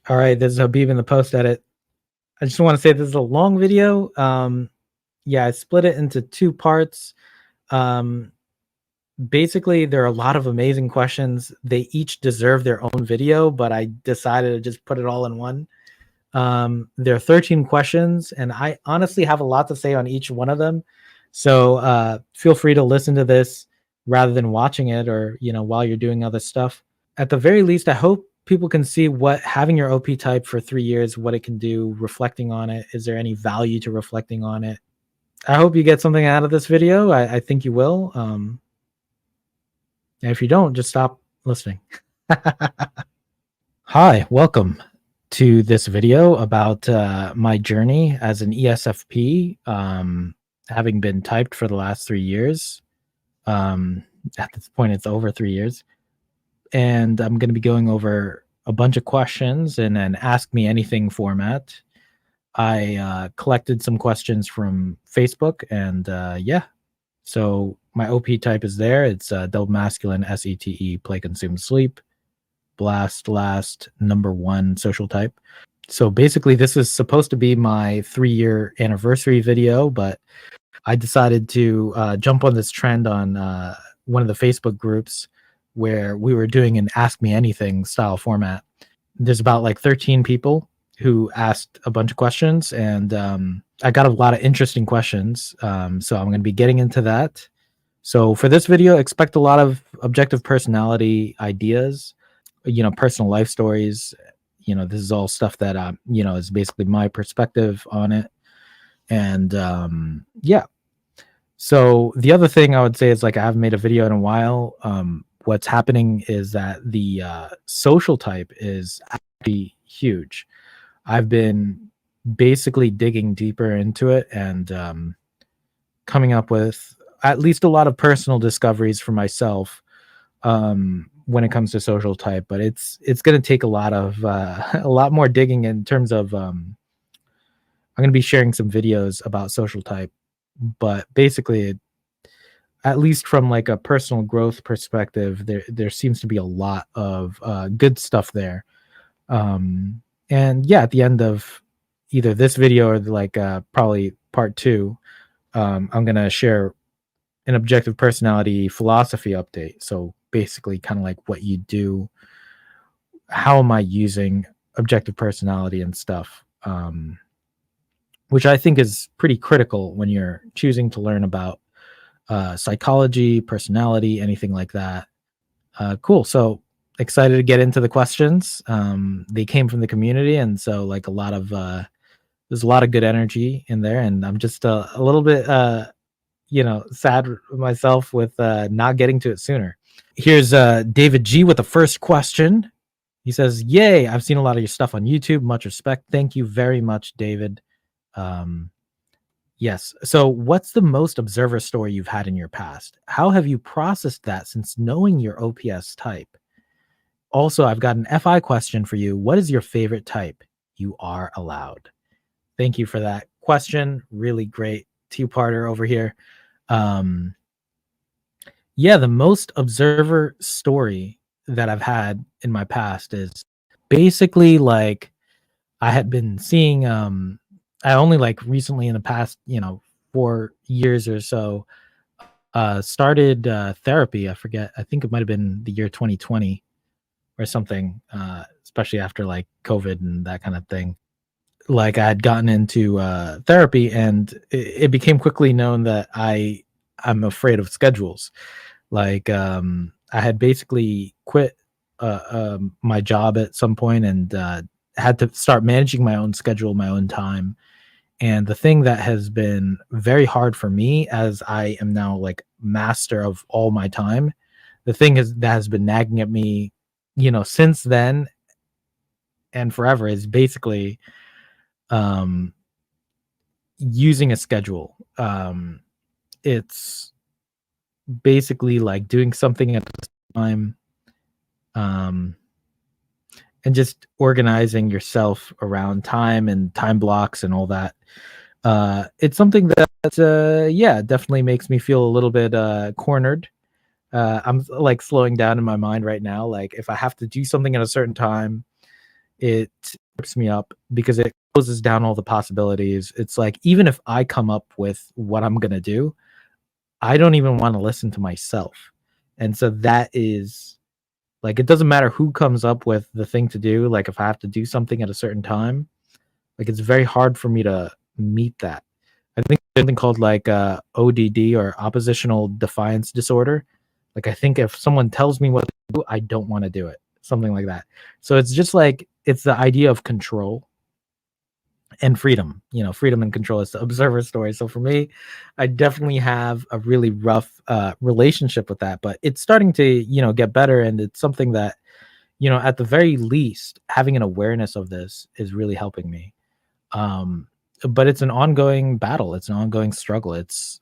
All right, this is Habib in the post edit. I just want to say this is a long video. Yeah, I split it into two parts. Um, Basically, there are a lot of amazing questions. They each deserve their own video, but I decided to just put it all in one. There are 13 questions, and I honestly have a lot to say on each one of them. So feel free to listen to this rather than watching it or, while you're doing other stuff. At the very least, I hope people can see what having your OP type for 3 years, what it can do, reflecting on it. Is there any value to reflecting on it? I hope you get something out of this video. I think you will. And if you don't, just stop listening. Hi, welcome to this video about my journey as an ESFP, having been typed for the last 3 years. At this point, it's over 3 years. And I'm going to be going over a bunch of questions in an Ask Me Anything format. I collected some questions from Facebook, and yeah. So my OP type is there. It's double masculine, SETE, play, consume, sleep, blast, last, number 1 social type. So basically, this is supposed to be my 3-year anniversary video, but I decided to jump on this trend on one of the Facebook groups where we were doing an Ask Me Anything style format. There's about like 13 people who asked a bunch of questions, and I got a lot of interesting questions. So I'm going to be getting into that. So for this video, expect a lot of objective personality ideas, personal life stories. This is all stuff that, is basically my perspective on it. And yeah. So the other thing I would say is, like, I haven't made a video in a while. What's happening is that the social type is actually huge. I've been basically digging deeper into it and coming up with at least a lot of personal discoveries for myself when it comes to social type. But it's going to take a lot more digging in terms of I'm going to be sharing some videos about social type. But basically, at least from like a personal growth perspective, there seems to be a lot of good stuff there. And yeah, at the end of either this video or like probably part 2, I'm gonna share an objective personality philosophy update. So basically, kind of like what you do, how am I using objective personality and stuff, which I think is pretty critical when you're choosing to learn about psychology, personality, anything like that. Cool. So excited to get into the questions. They came from the community, and so like there's a lot of good energy in there, and I'm just a little bit sad myself with not getting to it sooner. Here's David G with the first question. He says, "Yay, I've seen a lot of your stuff on YouTube. Much respect." Thank you very much, David. Yes. So what's the most observer story you've had in your past? How have you processed that since knowing your OPS type? Also, I've got an FI question for you. What is your favorite type? You are allowed. Thank you for that question. Really great two-parter over here. Yeah, the most observer story that I've had in my past is basically like I had been seeing I only like recently in the past, 4 years or so, started therapy. I forget. I think it might have been the year 2020 or something, especially after like COVID and that kind of thing. Like I had gotten into therapy, and it became quickly known that I'm afraid of schedules. Like I had basically quit my job at some point and had to start managing my own schedule, my own time. And the thing that has been very hard for me, as I am now like master of all my time, the thing that has been nagging at me, since then and forever, is basically using a schedule. It's basically like doing something at the time, and just organizing yourself around time and time blocks and all that. It's something that yeah, definitely makes me feel a little bit cornered. I'm like slowing down in my mind right now. Like if I have to do something at a certain time, it trips me up because it closes down all the possibilities. It's like, even if I come up with what I'm gonna do, I don't even wanna listen to myself. And so that is like, it doesn't matter who comes up with the thing to do, like, if I have to do something at a certain time, like, it's very hard for me to meet that. I think something called, like, ODD, or oppositional defiance disorder. Like, I think if someone tells me what to do, I don't wanna do it, something like that. So it's just like, it's the idea of control and freedom. Freedom and control is the observer story. So for me, I definitely have a really rough relationship with that, but it's starting to get better, and it's something that at the very least, having an awareness of this is really helping me. um but it's an ongoing battle, it's an ongoing struggle. It's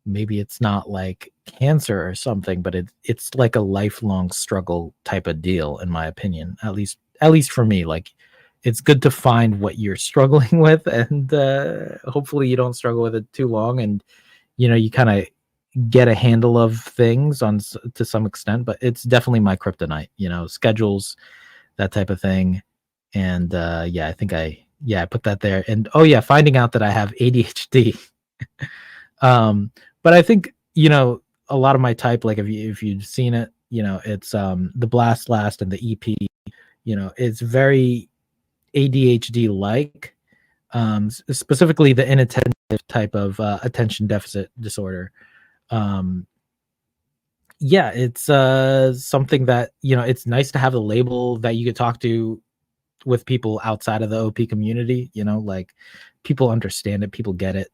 maybe it's not like cancer or something, but it's like a lifelong struggle type of deal, in my opinion. At least for me, like, it's good to find what you're struggling with, and hopefully you don't struggle with it too long, and you kind of get a handle of things to some extent. But it's definitely my kryptonite, schedules, that type of thing. And yeah, I think I put that there. And oh yeah, finding out that I have ADHD. um but I think a lot of my type, like, if you've seen it, it's the blast last and the EP. It's very ADHD like, specifically the inattentive type of attention deficit disorder. um yeah, it's something that it's nice to have a label that you could talk to with people outside of the OP community. Like, people understand it, people get it.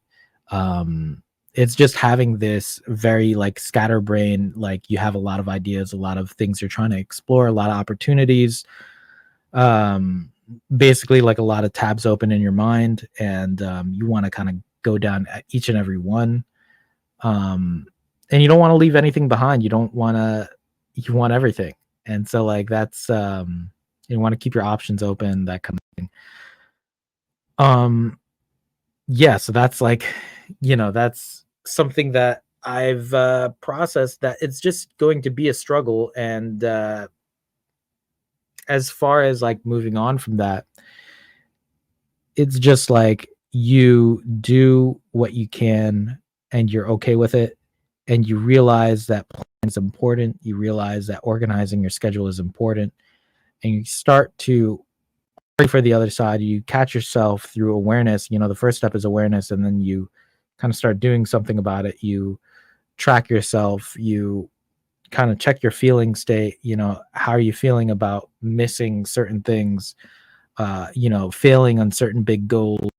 It's just having this very, like, scatterbrain, like, you have a lot of ideas, a lot of things you're trying to explore, a lot of opportunities. um Basically, like, a lot of tabs open in your mind, and you want to kind of go down each and every one. um and you don't want to leave anything behind. You want everything. And so, like, that's you want to keep your options open, that kind of thing. um yeah, so that's like, that's something that I've processed, that it's just going to be a struggle. And as far as, like, moving on from that, it's just like, you do what you can, and you're okay with it, and you realize that plan is important, you realize that organizing your schedule is important, and you start to pray for the other side. You catch yourself through awareness. The first step is awareness, and then you kind of start doing something about it. You track yourself, you kind of check your feeling state. How are you feeling about missing certain things, failing on certain big goals,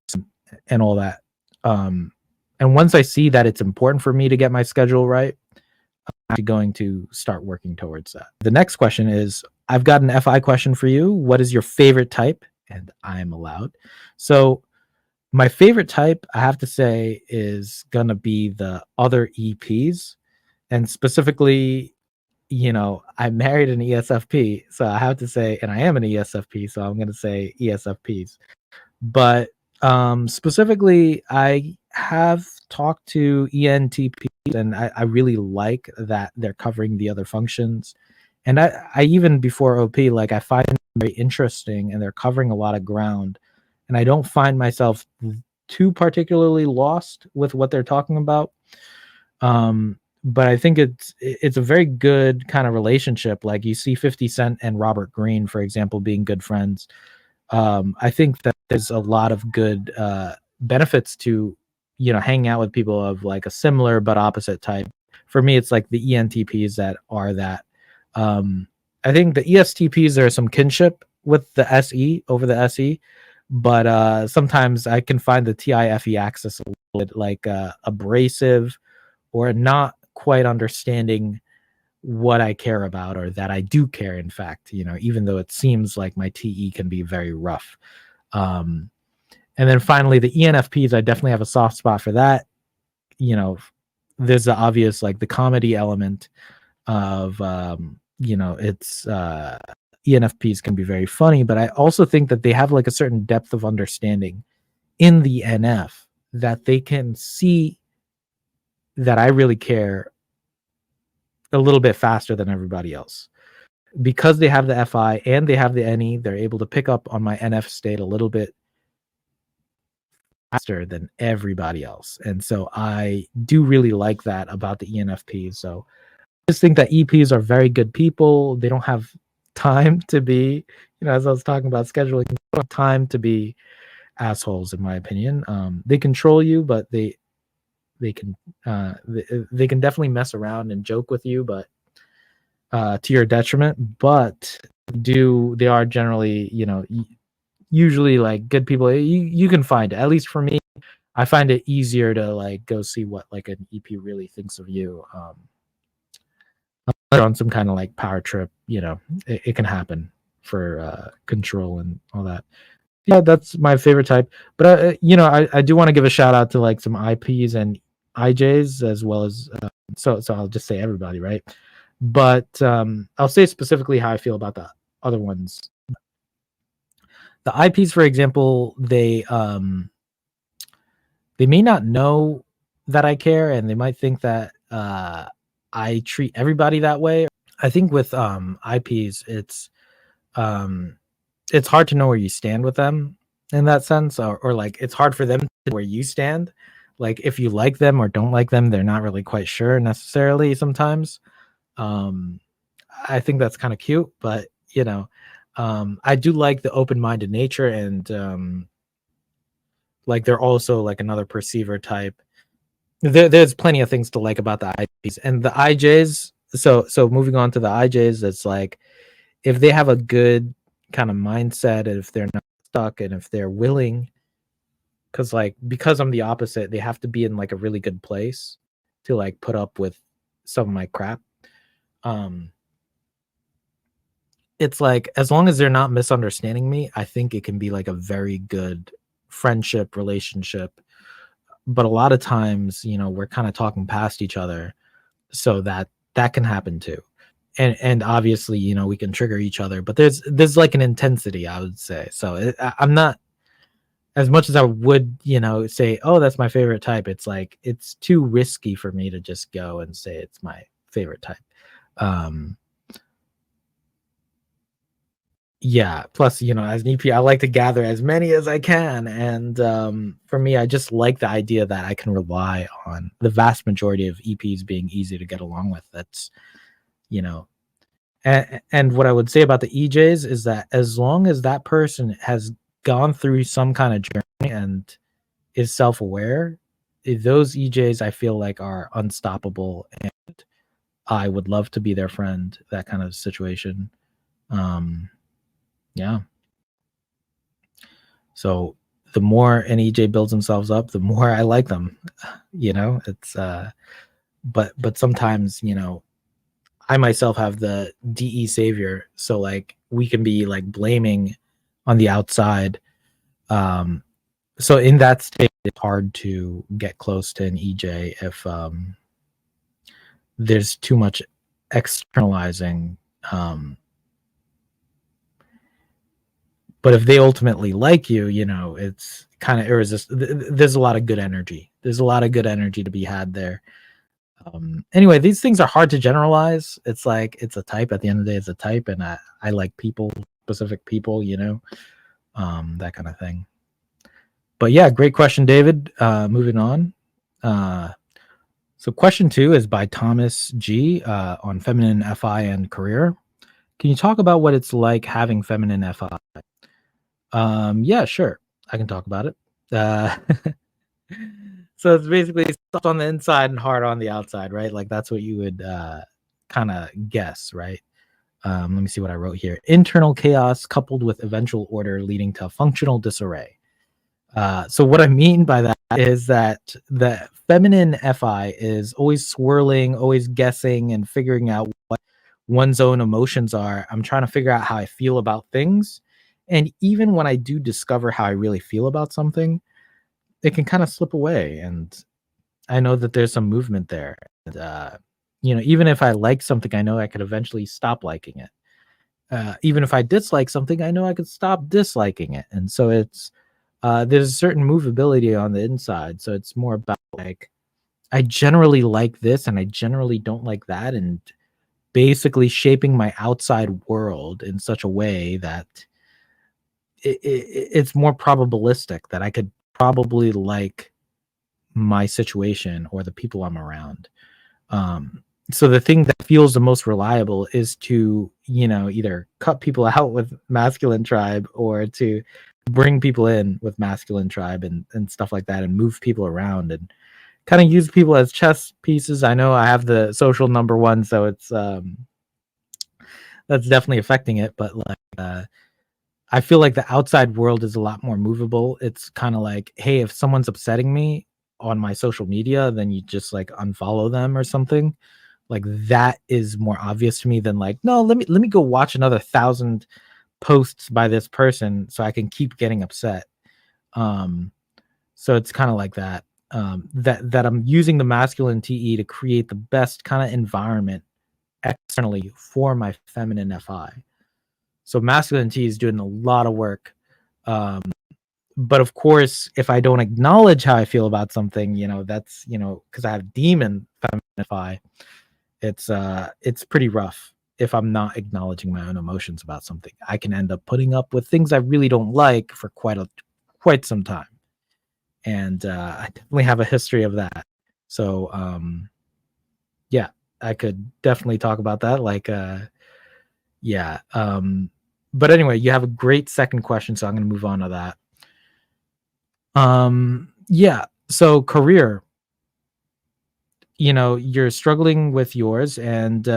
and all that. Um, and once I see that it's important for me to get my schedule right, I'm actually going to start working towards that. The next question is, I've got an FI question for you. What is your favorite type? And I'm allowed. So my favorite type, I have to say, is gonna be the other EPs. And specifically, I married an ESFP, so I have to say, and I am an ESFP, so I'm gonna say ESFPs. But specifically, I have talked to ENTPs, and I really like that they're covering the other functions. And I even before OP, like, I find them very interesting, and they're covering a lot of ground. And I don't find myself too particularly lost with what they're talking about. But I think it's a very good kind of relationship. Like, you see 50 Cent and Robert Greene, for example, being good friends. I think that there's a lot of good benefits to hanging out with people of, like, a similar but opposite type. For me, it's like the ENTPs that are that. I think the ESTPs, there's some kinship with the SE over the SE, but sometimes I can find the TIFE axis a little bit, like, abrasive, or not quite understanding what I care about, or that I do care, in fact, even though it seems like my TE can be very rough. Um, and then finally, the ENFPs, I definitely have a soft spot for that. You know, there's the obvious, like, the comedy element of, it's ENFPs can be very funny, but I also think that they have, like, a certain depth of understanding in the NF, that they can see that I really care a little bit faster than everybody else. because they have the FI and they have the NE, they're able to pick up on my NF state a little bit faster than everybody else. And so I do really like that about the ENFPs. So I just think that EPs are very good people. They don't have time to be, as I was talking about scheduling, they don't have time to be assholes, in my opinion. They control you, but they can they can definitely mess around and joke with you, but to your detriment. But they are generally, usually like good people. You can find it. At least for me, I find it easier to like go see what like an EP really thinks of you. On some kind of like power trip, it can happen for control and all that. Yeah, that's my favorite type. But I do want to give a shout out to like some IPs and IJs as well as so I'll just say everybody, right? But I'll say specifically how I feel about the other ones. The IPs, for example, they may not know that I care, and they might think that I treat everybody that way. I think with IPs, it's hard to know where you stand with them in that sense, or like it's hard for them to know where you stand. Like if you like them or don't like them, they're not really quite sure necessarily sometimes. Um, I think that's kind of cute, but I do like the open-minded nature, and like they're also like another perceiver type. There's plenty of things to like about the IPs and the IJs. So moving on to the IJs, it's like if they have a good kind of mindset, and if they're not stuck, and if they're willing, because I'm the opposite, they have to be in like a really good place to like put up with some of my crap. Um, it's like as long as they're not misunderstanding me, I think it can be like a very good friendship relationship. But a lot of times, we're kind of talking past each other, so that can happen too. And obviously, we can trigger each other, but there's like an intensity, I would say. So I'm not, as much as I would, say, oh, that's my favorite type. It's like it's too risky for me to just go and say it's my favorite type. Um, Yeah, plus, as an EP, I like to gather as many as I can, and, for me, I just like the idea that I can rely on the vast majority of EPs being easy to get along with. That's, you know and what I would say about the EJs is that as long as that person has gone through some kind of journey and is self-aware, those EJs I feel like are unstoppable, and I would love to be their friend, that kind of situation. Um, yeah. So the more an EJ builds themselves up, the more I like them. It's but sometimes, I myself have the DE savior. So like we can be like blaming on the outside. Um so in that state it's hard to get close to an EJ if there's too much externalizing. But if they ultimately like you, it's kind of irresistible. There's a lot of good energy. There's a lot of good energy to be had there. Anyway, these things are hard to generalize. It's like it's a type. At the end of the day, it's a type, and I like people, specific people, that kind of thing. But yeah, great question, David. Moving on. So question 2 is by Thomas G on feminine FI and career. Can you talk about what it's like having feminine FI? Yeah, sure. I can talk about it. Uh, so it's basically soft on the inside and hard on the outside, right? Like that's what you would kind of guess, right? Let me see what I wrote here. Internal chaos coupled with eventual order leading to functional disarray. So what I mean by that is that the feminine FI is always swirling, always guessing and figuring out what one's own emotions are. I'm trying to figure out how I feel about things. And even when I do discover how I really feel about something, it can kind of slip away. And I know that there's some movement there. And, even if I like something, I know I could eventually stop liking it. Even if I dislike something, I know I could stop disliking it. And so there's a certain movability on the inside. So it's more about like, I generally like this and I generally don't like that. And basically shaping my outside world in such a way that it's more probabilistic that I could probably like my situation or the people I'm around. Um, so the thing that feels the most reliable is to, either cut people out with masculine tribe or to bring people in with masculine tribe and stuff like that and move people around and kind of use people as chess pieces. I know I have the social number one, so it's that's definitely affecting it, but like I feel like the outside world is a lot more movable. It's kind of like, hey, if someone's upsetting me on my social media, then you just like unfollow them or something. Like that is more obvious to me than like, no, let me go watch another 1,000 posts by this person so I can keep getting upset. Um, so it's kind of like that. That I'm using the masculine TE to create the best kind of environment externally for my feminine FI. So masculine T is doing a lot of work. Um, but of course, if I don't acknowledge how I feel about something, that's because I have demon feminine FI, it's pretty rough if I'm not acknowledging my own emotions about something. I can end up putting up with things I really don't like for quite some time. And I definitely have a history of that. So yeah, I could definitely talk about that. Like yeah. But anyway, you have a great second question, so I'm gonna move on to that. Yeah. So career, you're struggling with yours and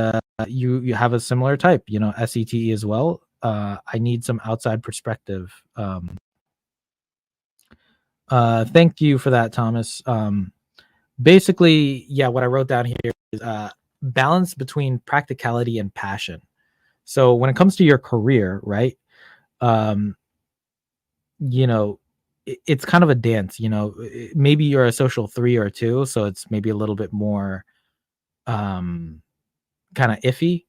you have a similar type, SETE as well. I need some outside perspective. Thank you for that, Thomas. Basically, yeah, what I wrote down here is balance between practicality and passion. So when it comes to your career, right? Um, it's kind of a dance, maybe you're a social 3 or 2, so it's maybe a little bit more um kind of iffy.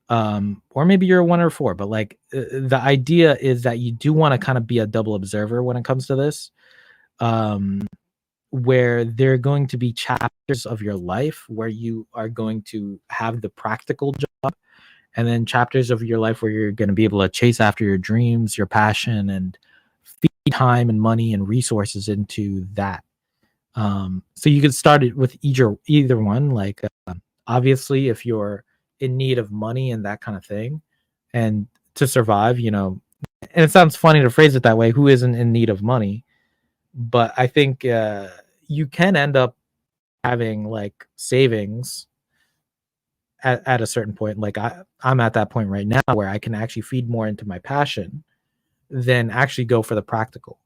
Or maybe you're a 1 or 4, but like the idea is that you do want to kind of be a double observer when it comes to this. Um where there are going to be chapters of your life where you are going to have the practical job, and then chapters of your life where you're going to be able to chase after your dreams, your passion, and feed time and money and resources into that. So you could start it with either one. Like obviously, if you're in need of money and that kind of thing, and to survive, and it sounds funny to phrase it that way. Who isn't in need of money? But I think you can end up having like savings at a certain point. Like I'm at that point right now where I can actually feed more into my passion than actually go for the practical.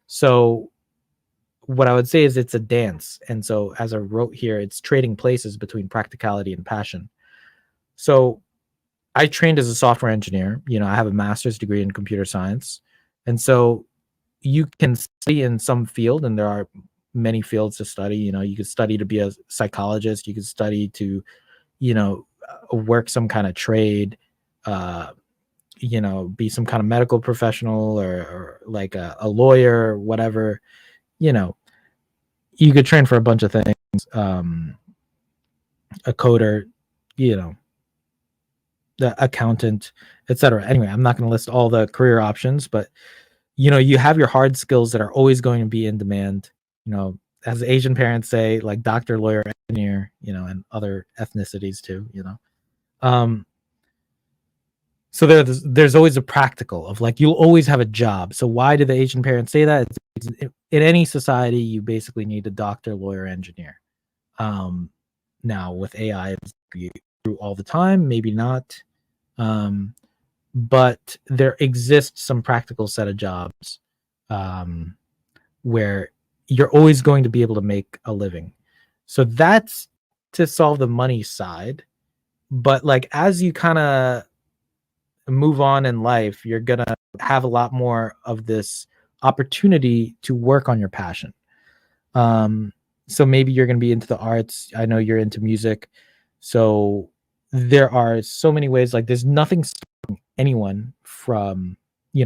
So what I would say is it's a dance. And so as I wrote here, it's trading places between practicality and passion. So I trained as a software engineer. I have a master's degree in computer science. And so you can study in some field, and there are many fields to study. You could study to be a psychologist, you could study to, work some kind of trade, uh, be some kind of medical professional or like a lawyer or whatever. You know, you could train for a bunch of things. Um, a coder, you know, the accountant, etc. Anyway, I'm not going to list all the career options, but you have your hard skills that are always going to be in demand. As Asian parents say, like doctor, lawyer, engineer, and other ethnicities too. Um, so there's always a practical of like you'll always have a job. So why do the Asian parents say that? In any society, you basically need a doctor, lawyer, engineer. Um, Now with AI, it's through all the time, maybe not. Um, but there exists some practical set of jobs um, where you're always going to be able to make a living. So that's to solve the money side. But like as you kind of move on in life, you're gonna have a lot more of this opportunity to work on your passion. Um, so maybe you're gonna be into the arts. I know you're into music. So there are so many ways, like there's nothing stopping anyone from,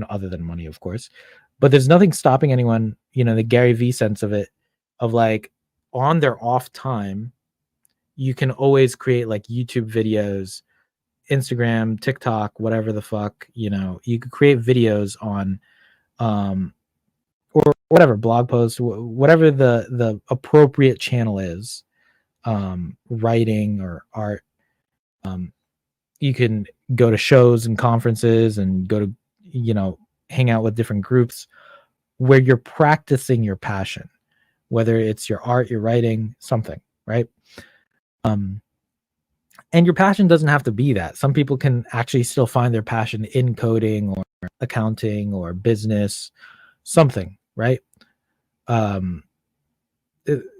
other than money, of course, but there's nothing stopping anyone, the Gary Vee sense of it, of like on their off time, you can always create like YouTube videos Instagram, TikTok, whatever the fuck, you could create videos on or whatever, blog posts, whatever the appropriate channel is, writing or art. You can go to shows and conferences and go to, hang out with different groups where you're practicing your passion, whether it's your art, your writing, something, right? And your passion doesn't have to be that. Some people can actually still find their passion in coding or accounting or business, something, right?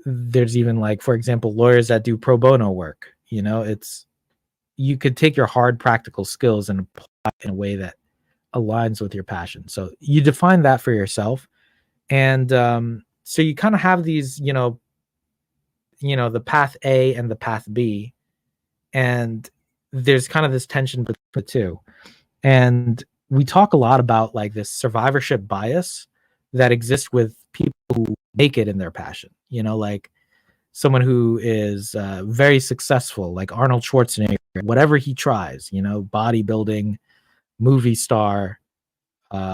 There's even, like, for example, lawyers that do pro bono work. You could take your hard practical skills and apply it in a way that aligns with your passion. So you define that for yourself. And so you kind of have these, the path A and the path B. And there's kind of this tension between the two. And we talk a lot about, like, this survivorship bias that exists with people who make it in their passion, like someone who is very successful, like Arnold Schwarzenegger, whatever he tries, bodybuilding, movie star,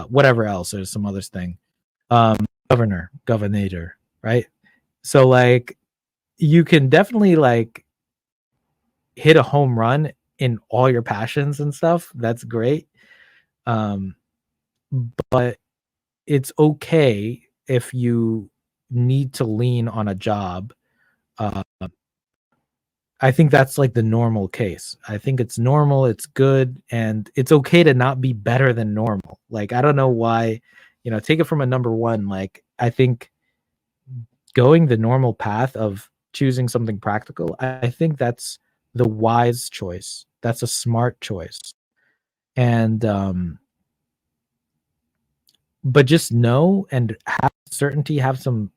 whatever else. There's some others thing. Governor, right? So, like, you can definitely, like, hit a home run in all your passions and stuff. That's great. But it's okay if you need to lean on a job. I think that's, like, the normal case. I think it's normal, it's good, and it's okay to not be better than normal. Like, I don't know why, take it from a number one. Like, I think going the normal path of choosing something practical, I think that's the wise choice. That's a smart choice. And but just know and have certainty, have some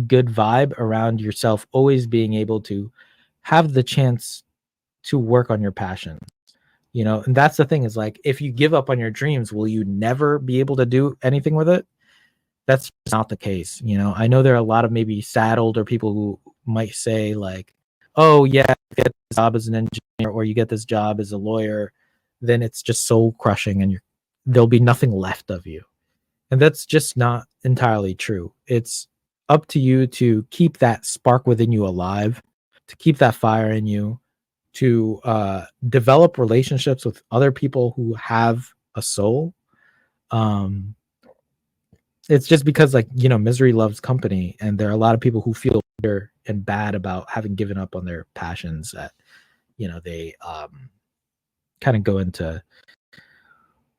good vibe around yourself, always being able to have the chance to work on your passion. And that's the thing, is, like, if you give up on your dreams, will you never be able to do anything with it? That's not the case. I know there are a lot of maybe sad older people who might say, like, oh yeah, you get this job as an engineer or you get this job as a lawyer, then it's just soul crushing and there'll be nothing left of you. And that's just not entirely true. It's up to you to keep that spark within you alive, to keep that fire in you, to develop relationships with other people who have a soul. It's just because, like, misery loves company, and there are a lot of people who feel bitter and bad about having given up on their passions, that they kind of go into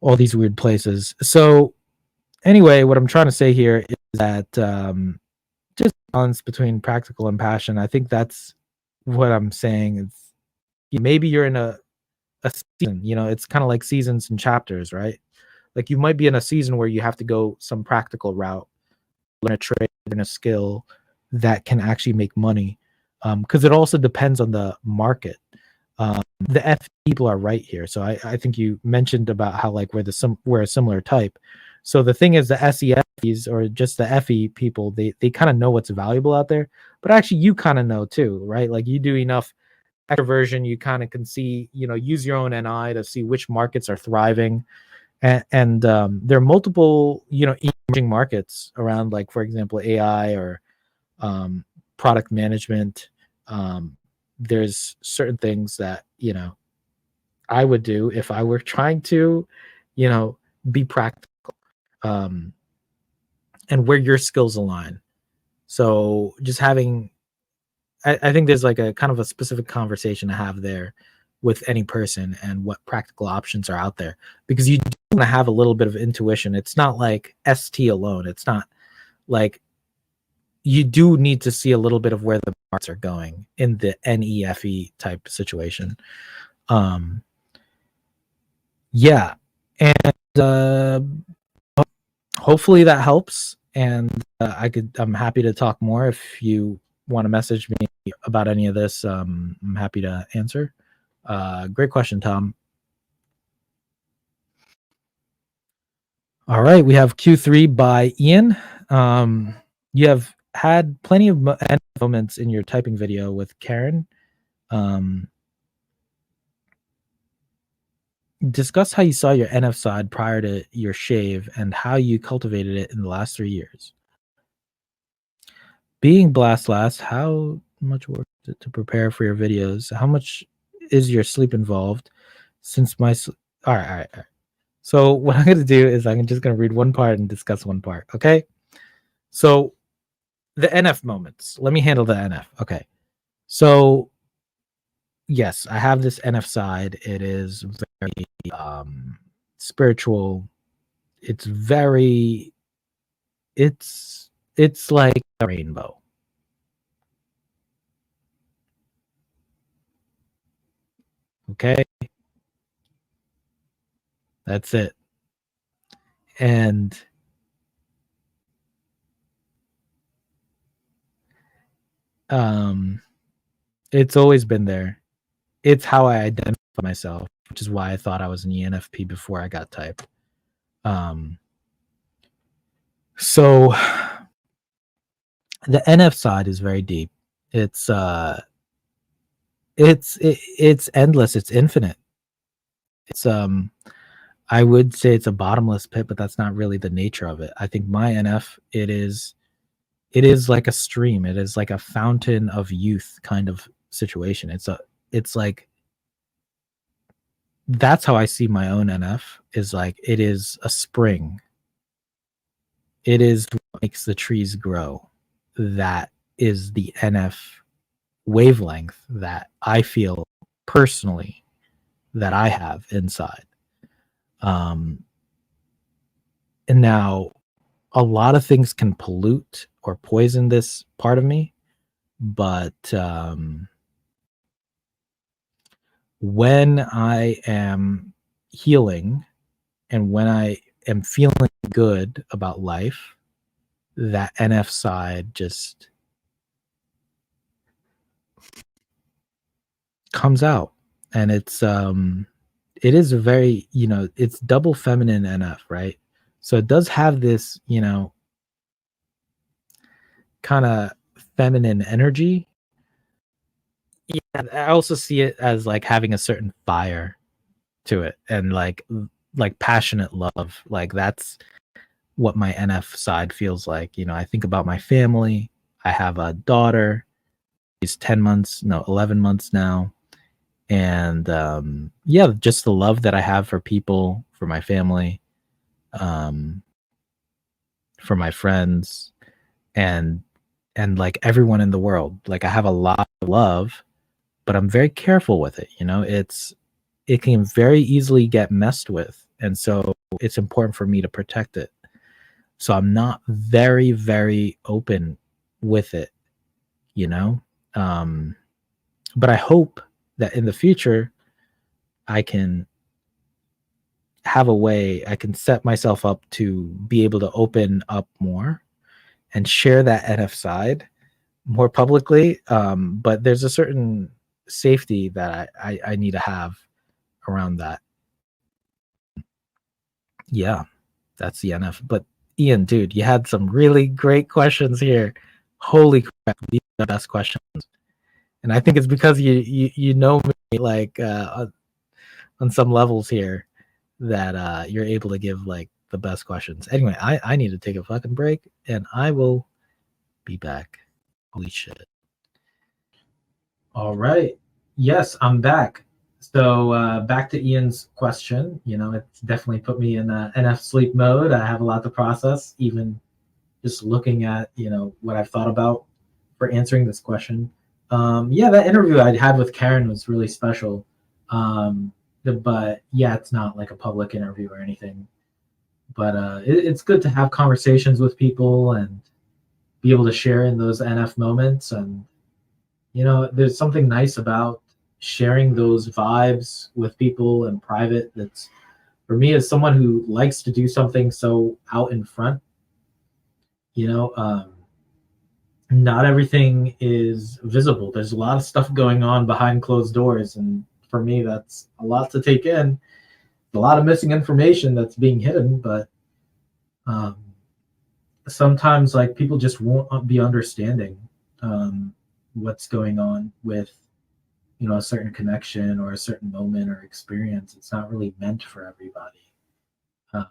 all these weird places. So anyway, what I'm trying to say here is that just balance between practical and passion. I think that's what I'm saying. It's, maybe you're in a season, it's kind of like seasons and chapters, right? Like, you might be in a season where you have to go some practical route, learn a trade, learn a skill that can actually make money. Because it also depends on the market. The F people are right here. So I think you mentioned about how, like, we're a similar type. So the thing is, the SEFs, or just the FE people, they kind of know what's valuable out there, but actually you kind of know too, right? Like, you do enough extroversion, you kind of can see, use your own NI to see which markets are thriving. And there are multiple, emerging markets around, like, for example, AI or product management. There's certain things that, I would do if I were trying to, be practical, and where your skills align. So just having, I think there's, like, a kind of a specific conversation to have there with any person, and what practical options are out there, because you do want to have a little bit of intuition. It's not like ST alone. It's not like, you do need to see a little bit of where the markets are going in the NEFE type situation. Yeah. And hopefully that helps. And I'm happy to talk more. If you want to message me about any of this, I'm happy to answer. Great question, Tom. All right, we have Q3 by Ian. You have had plenty of moments in your typing video with Karen. Discuss how you saw your NF side prior to your shave and how you cultivated it in the last 3 years. Being blast last, how much work to prepare for your videos? How much is your sleep involved? Since my all right. So what I'm gonna do is I'm just gonna read one part and discuss one part. Okay. So the NF moments. Let me handle the NF. Okay. So yes, I have this NF side. It is very spiritual. It's very it's like a rainbow. Okay? That's it. And um it's always been there. It's how I identify myself, which is why I thought I was an ENFP before I got typed. Um so the NF side is very deep. It's it's endless, it's infinite. It's I would say it's a bottomless pit, but that's not really the nature of it. I think my NF it is like a stream. It is like a fountain of youth kind of situation. It's like that's how I see my own NF is like it is a spring. It is what makes the trees grow. That is the NF wavelength that I feel personally that I have inside. Um, and now a lot of things can pollute or poison this part of me, but when I am healing and when I am feeling good about life, that NF side just comes out. And it is a very, it's double feminine NF, right? So it does have this, kind of feminine energy. Yeah, I also see it as like having a certain fire to it and like passionate love. Like that's what my NF side feels like. I think about my family. I have a daughter. She's 10 months, no, 11 months now. And yeah, just the love that I have for people, for my family, um, for my friends, and like everyone in the world. Like I have a lot of love, but I'm very careful with it. It can very easily get messed with. And so it's important for me to protect it. So I'm not very, very open with it, you know? Um, but I hope that in the future, I can have a way, I can set myself up to be able to open up more and share that NF side more publicly. But there's a certain safety that I need to have around that. Yeah, that's the NF. But Ian, dude, you had some really great questions here. Holy crap, these are the best questions. And I think it's because you know me like on some levels here that you're able to give like the best questions. Anyway, I need to take a fucking break and I will be back. Holy shit. All right. Yes, I'm back. So back to Ian's question. It's definitely put me in NF sleep mode. I have a lot to process, even just looking at what I've thought about for answering this question. Yeah, that interview I had with Karen was really special. But yeah, it's not like a public interview or anything. But it's good to have conversations with people and be able to share in those NF moments. And there's something nice about sharing those vibes with people in private. That's for me as someone who likes to do something so out in front. You know, not everything is visible. There's a lot of stuff going on behind closed doors, and for me, that's a lot to take in. A lot of missing information that's being hidden, but um, sometimes like people just won't be understanding what's going on with a certain connection or a certain moment or experience. It's not really meant for everybody. Uh,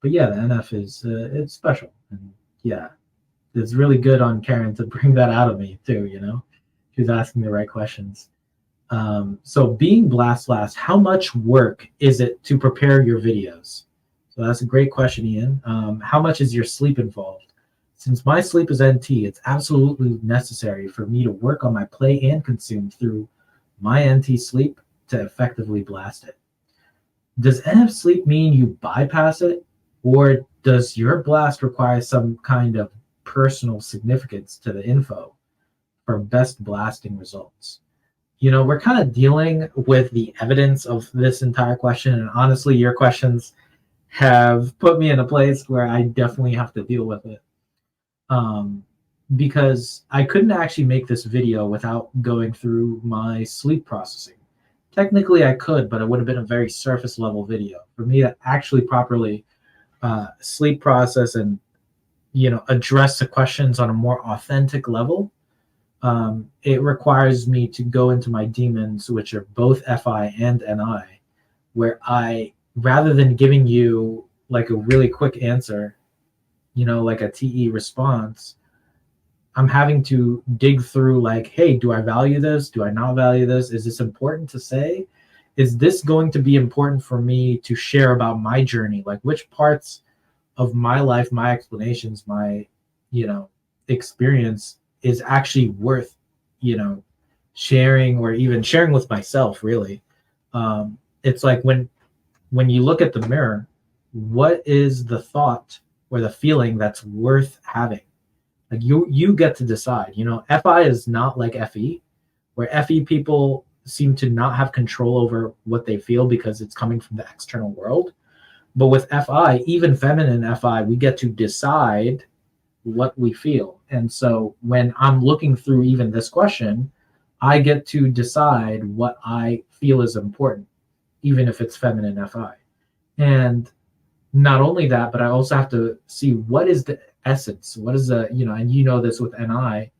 but yeah, the NF is it's special, and yeah, it's really good on Karen to bring that out of me too. She's asking the right questions. So being blast last, how much work is it to prepare your videos? So that's a great question, Ian. How much is your sleep involved? Since my sleep is NT, it's absolutely necessary for me to work on my play and consume through my NT sleep to effectively blast it. Does NF sleep mean you bypass it, or does your blast require some kind of personal significance to the info for best blasting results? We're kind of dealing with the evidence of this entire question, and honestly, your questions have put me in a place where I definitely have to deal with it. Because I couldn't actually make this video without going through my sleep processing. Technically, I could, but it would have been a very surface level video. For me to actually properly sleep process and address the questions on a more authentic level, it requires me to go into my demons, which are both FI and NI, where I, rather than giving you like a really quick answer, like a TE response, I'm having to dig through like, hey, do I value this? Do I not value this? Is this important to say? Is this going to be important for me to share about my journey? Like which parts of my life, my explanations, my, experience is actually worth, sharing, or even sharing with myself, really. It's like when you look at the mirror, what is the thought or the feeling that's worth having? Like you get to decide. FI is not like FE, where FE people seem to not have control over what they feel because it's coming from the external world. But with FI, even feminine FI, we get to decide what we feel. And so when I'm looking through even this question, I get to decide what I feel is important, even if it's feminine FI. And not only that, but I also have to see what is the essence, what is the, and this with NI,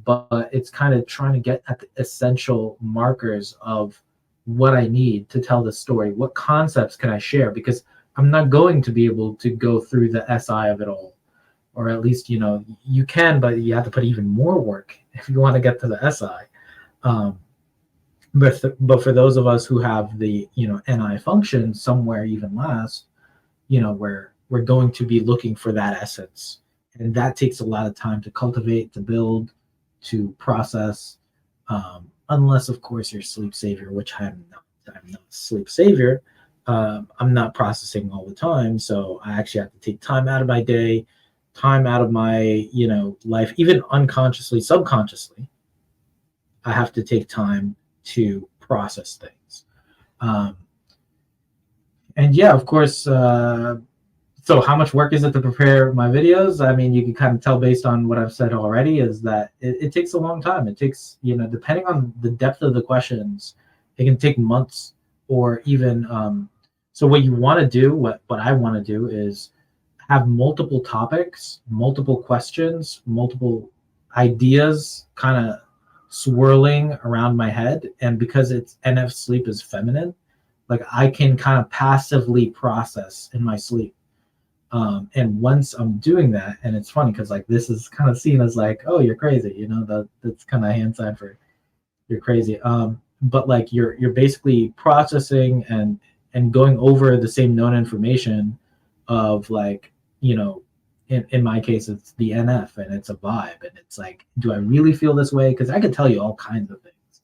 but it's kind of trying to get at the essential markers of what I need to tell the story. What concepts can I share? Because I'm not going to be able to go through the SI of it all, or at least, you can, but you have to put even more work if you want to get to the SI. But for those of us who have the, NI function somewhere even last, we're going to be looking for that essence. And that takes a lot of time to cultivate, to build, to process, unless, of course, you're sleep savior, which I'm not a sleep savior. I'm not processing all the time. So I actually have to take time out of my day, time out of my, life, even unconsciously, subconsciously. I have to take time to process things. And yeah, of course, so how much work is it to prepare my videos? I mean, you can kind of tell based on what I've said already is that it takes a long time. It takes, depending on the depth of the questions, it can take months or even, so what you want to do, what I want to do is have multiple topics, multiple questions, multiple ideas kind of swirling around my head. And because it's NF sleep is feminine, like I can kind of passively process in my sleep. And once I'm doing that, and it's funny because like this is kind of seen as like, oh, you're crazy, that's kind of hand sign for you're crazy. But like you're basically processing and going over the same known information of like, in my case it's the NF and it's a vibe, and it's like, do I really feel this way? Because I could tell you all kinds of things,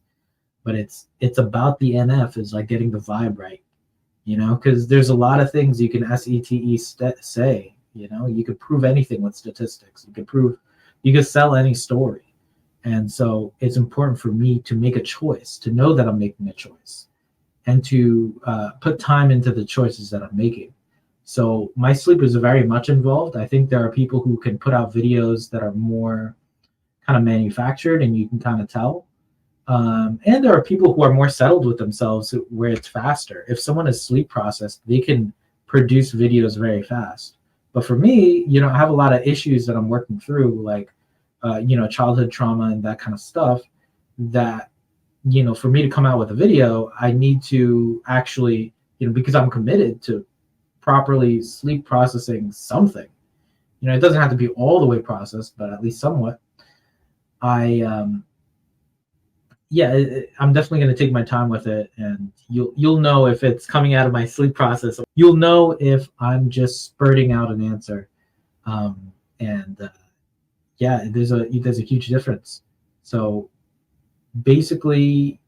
but it's about the NF is like getting the vibe right. Because there's a lot of things you can say. You could prove anything with statistics. You could sell any story. And so it's important for me to make a choice, to know that I'm making a choice, and to put time into the choices that I'm making. So my sleep is very much involved. I think there are people who can put out videos that are more kind of manufactured and you can kind of tell. And there are people who are more settled with themselves where it's faster. If someone is sleep processed, they can produce videos very fast. But for me, I have a lot of issues that I'm working through, like, childhood trauma and that kind of stuff that for me to come out with a video, I need to actually, because I'm committed to properly sleep processing something. It doesn't have to be all the way processed, but at least somewhat. I yeah, I'm definitely going to take my time with it, and you'll know if it's coming out of my sleep process. You'll know if I'm just spurting out an answer, and yeah, there's a huge difference. So basically,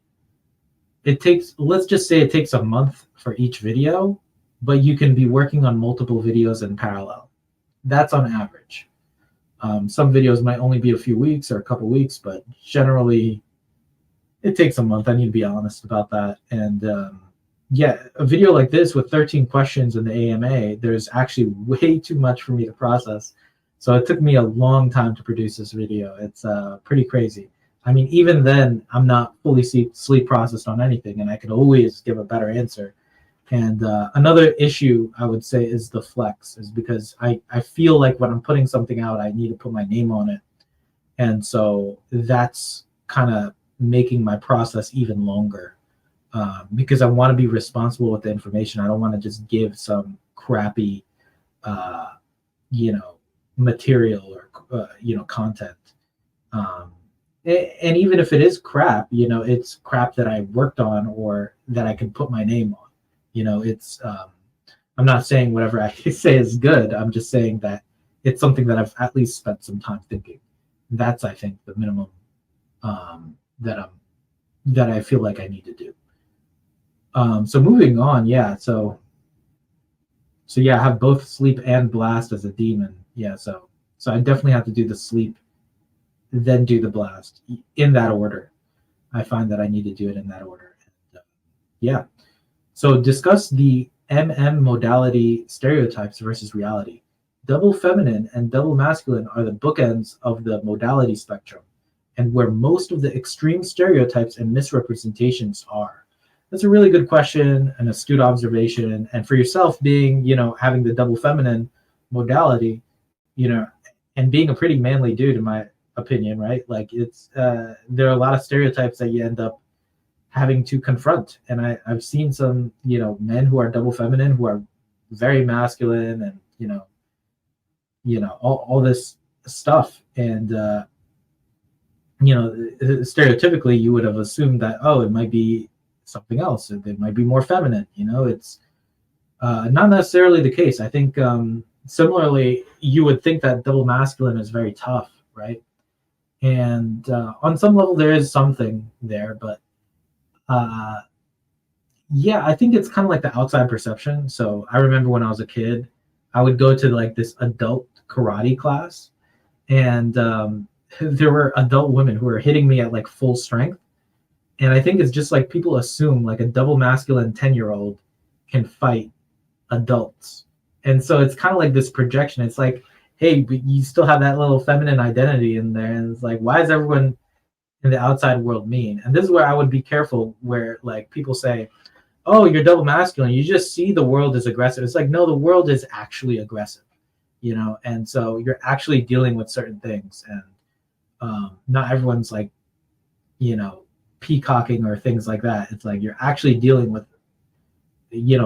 let's just say it takes a month for each video, but you can be working on multiple videos in parallel. That's on average. Some videos might only be a few weeks or a couple weeks, but generally it takes a month. I need to be honest about that. And yeah, a video like this with 13 questions in the AMA, there's actually way too much for me to process. So it took me a long time to produce this video. It's pretty crazy. I mean, even then, I'm not fully sleep processed on anything, and I could always give a better answer. And another issue I would say is the flex, is because I feel like when I'm putting something out, I need to put my name on it. And so that's kind of making my process even longer, because I want to be responsible with the information. I don't want to just give some crappy, material or, content. And even if it is crap, it's crap that I worked on or that I can put my name on. It's I'm not saying whatever I say is good. I'm just saying that it's something that I've at least spent some time thinking. That's, I think, the minimum that I feel like I need to do. So moving on, yeah. So yeah, I have both sleep and blast as a demon. Yeah, so I definitely have to do the sleep, then do the blast in that order. I find that I need to do it in that order. And, yeah. So discuss the modality stereotypes versus reality. Double feminine and double masculine are the bookends of the modality spectrum, and where most of the extreme stereotypes and misrepresentations are. That's a really good question, an astute observation. And for yourself, being, having the double feminine modality, and being a pretty manly dude, in my opinion, right? Like it's there are a lot of stereotypes that you end up having to confront. And I've seen some, men who are double feminine who are very masculine, and all this stuff. And stereotypically you would have assumed that, oh, it might be something else, it might be more feminine. It's not necessarily the case. I think similarly, you would think that double masculine is very tough, right? And on some level there is something there, but yeah, I think it's kind of like the outside perception. So I remember when I was a kid, I would go to like this adult karate class, and there were adult women who were hitting me at like full strength. And I think it's just like people assume like a double masculine 10-year-old can fight adults. And so it's kind of like this projection. It's like, hey, but you still have that little feminine identity in there. And it's like, why is everyone in the outside world mean? And this is where I would be careful, where like people say, oh, you're double masculine, you just see the world as aggressive. It's like, no, the world is actually aggressive, and so you're actually dealing with certain things. And not everyone's like, peacocking or things like that. It's like you're actually dealing with,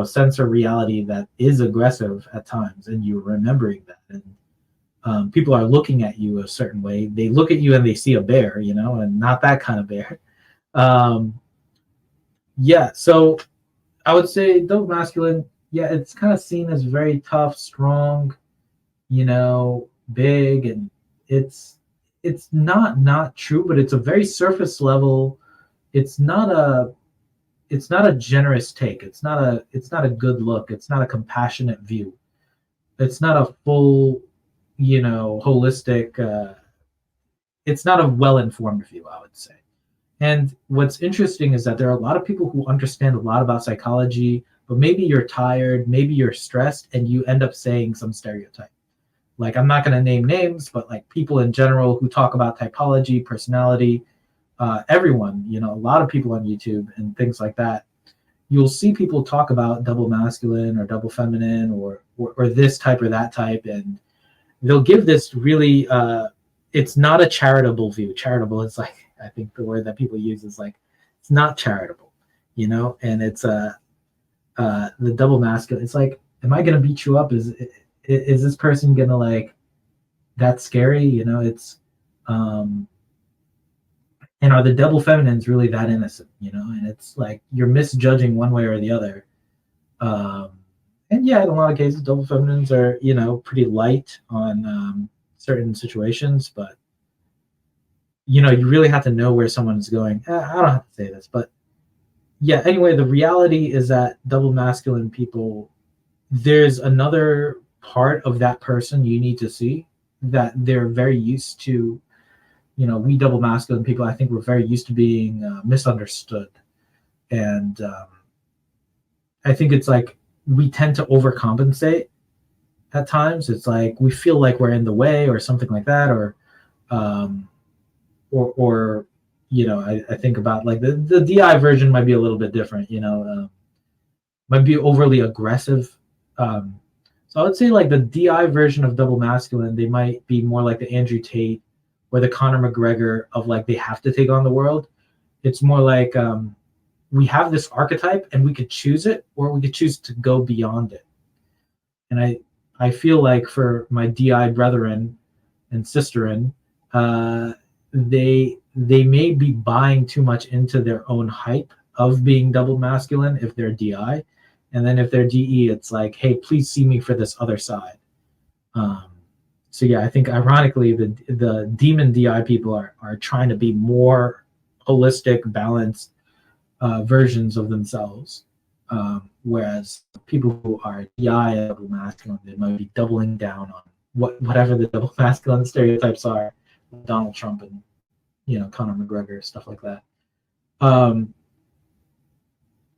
sensor reality that is aggressive at times, and you're remembering that. And people are looking at you a certain way. They look at you and they see a bear, and not that kind of bear. Yeah, so I would say double masculine, yeah, it's kind of seen as very tough, strong, big, and it's not true, but it's a very surface level. It's not a generous take. It's not a good look. It's not a compassionate view. It's not a full, holistic, it's not a well-informed view, I would say. And what's interesting is that there are a lot of people who understand a lot about psychology, but maybe you're tired, maybe you're stressed, and you end up saying some stereotype. Like, I'm not going to name names, but like people in general who talk about typology, personality, everyone, a lot of people on YouTube and things like that, you'll see people talk about double masculine or double feminine or this type or that type, and they'll give this really, it's not a charitable view. Charitable is like, I think the word that people use is like, it's not charitable, you know. And it's the double masculine. It's like, am I gonna beat you up? Is this person gonna like that scary? You know, it's and are the double feminines really that innocent? You know, and it's like you're misjudging one way or the other. Um, and yeah, in a lot of cases, double feminines are, you know, pretty light on certain situations, but you know, you really have to know where someone's going. I don't have to say this, but yeah. Anyway, the reality is that double masculine people, there's another part of that person you need to see, that they're very used to. You know, we double masculine people, I think we're very used to being misunderstood, and I think it's like we tend to overcompensate at times. It's like we feel like we're in the way or something like that, um, or you know, I think about like the DI version might be a little bit different. You know, might be overly aggressive. So I would say like the DI version of double masculine, they might be more like the Andrew Tate or the Conor McGregor of like they have to take on the world. It's more like we have this archetype and we could choose it, or we could choose to go beyond it. And I feel like for my DI brethren and sisterin, they may be buying too much into their own hype of being double masculine if they're DI, and then if they're DE, it's like, hey, please see me for this other side. So yeah, I think ironically the demon DI people are trying to be more holistic, balanced versions of themselves, whereas people who are DI and double masculine, they might be doubling down on whatever the double masculine stereotypes are, Donald Trump and, you know, Conor McGregor, stuff like that.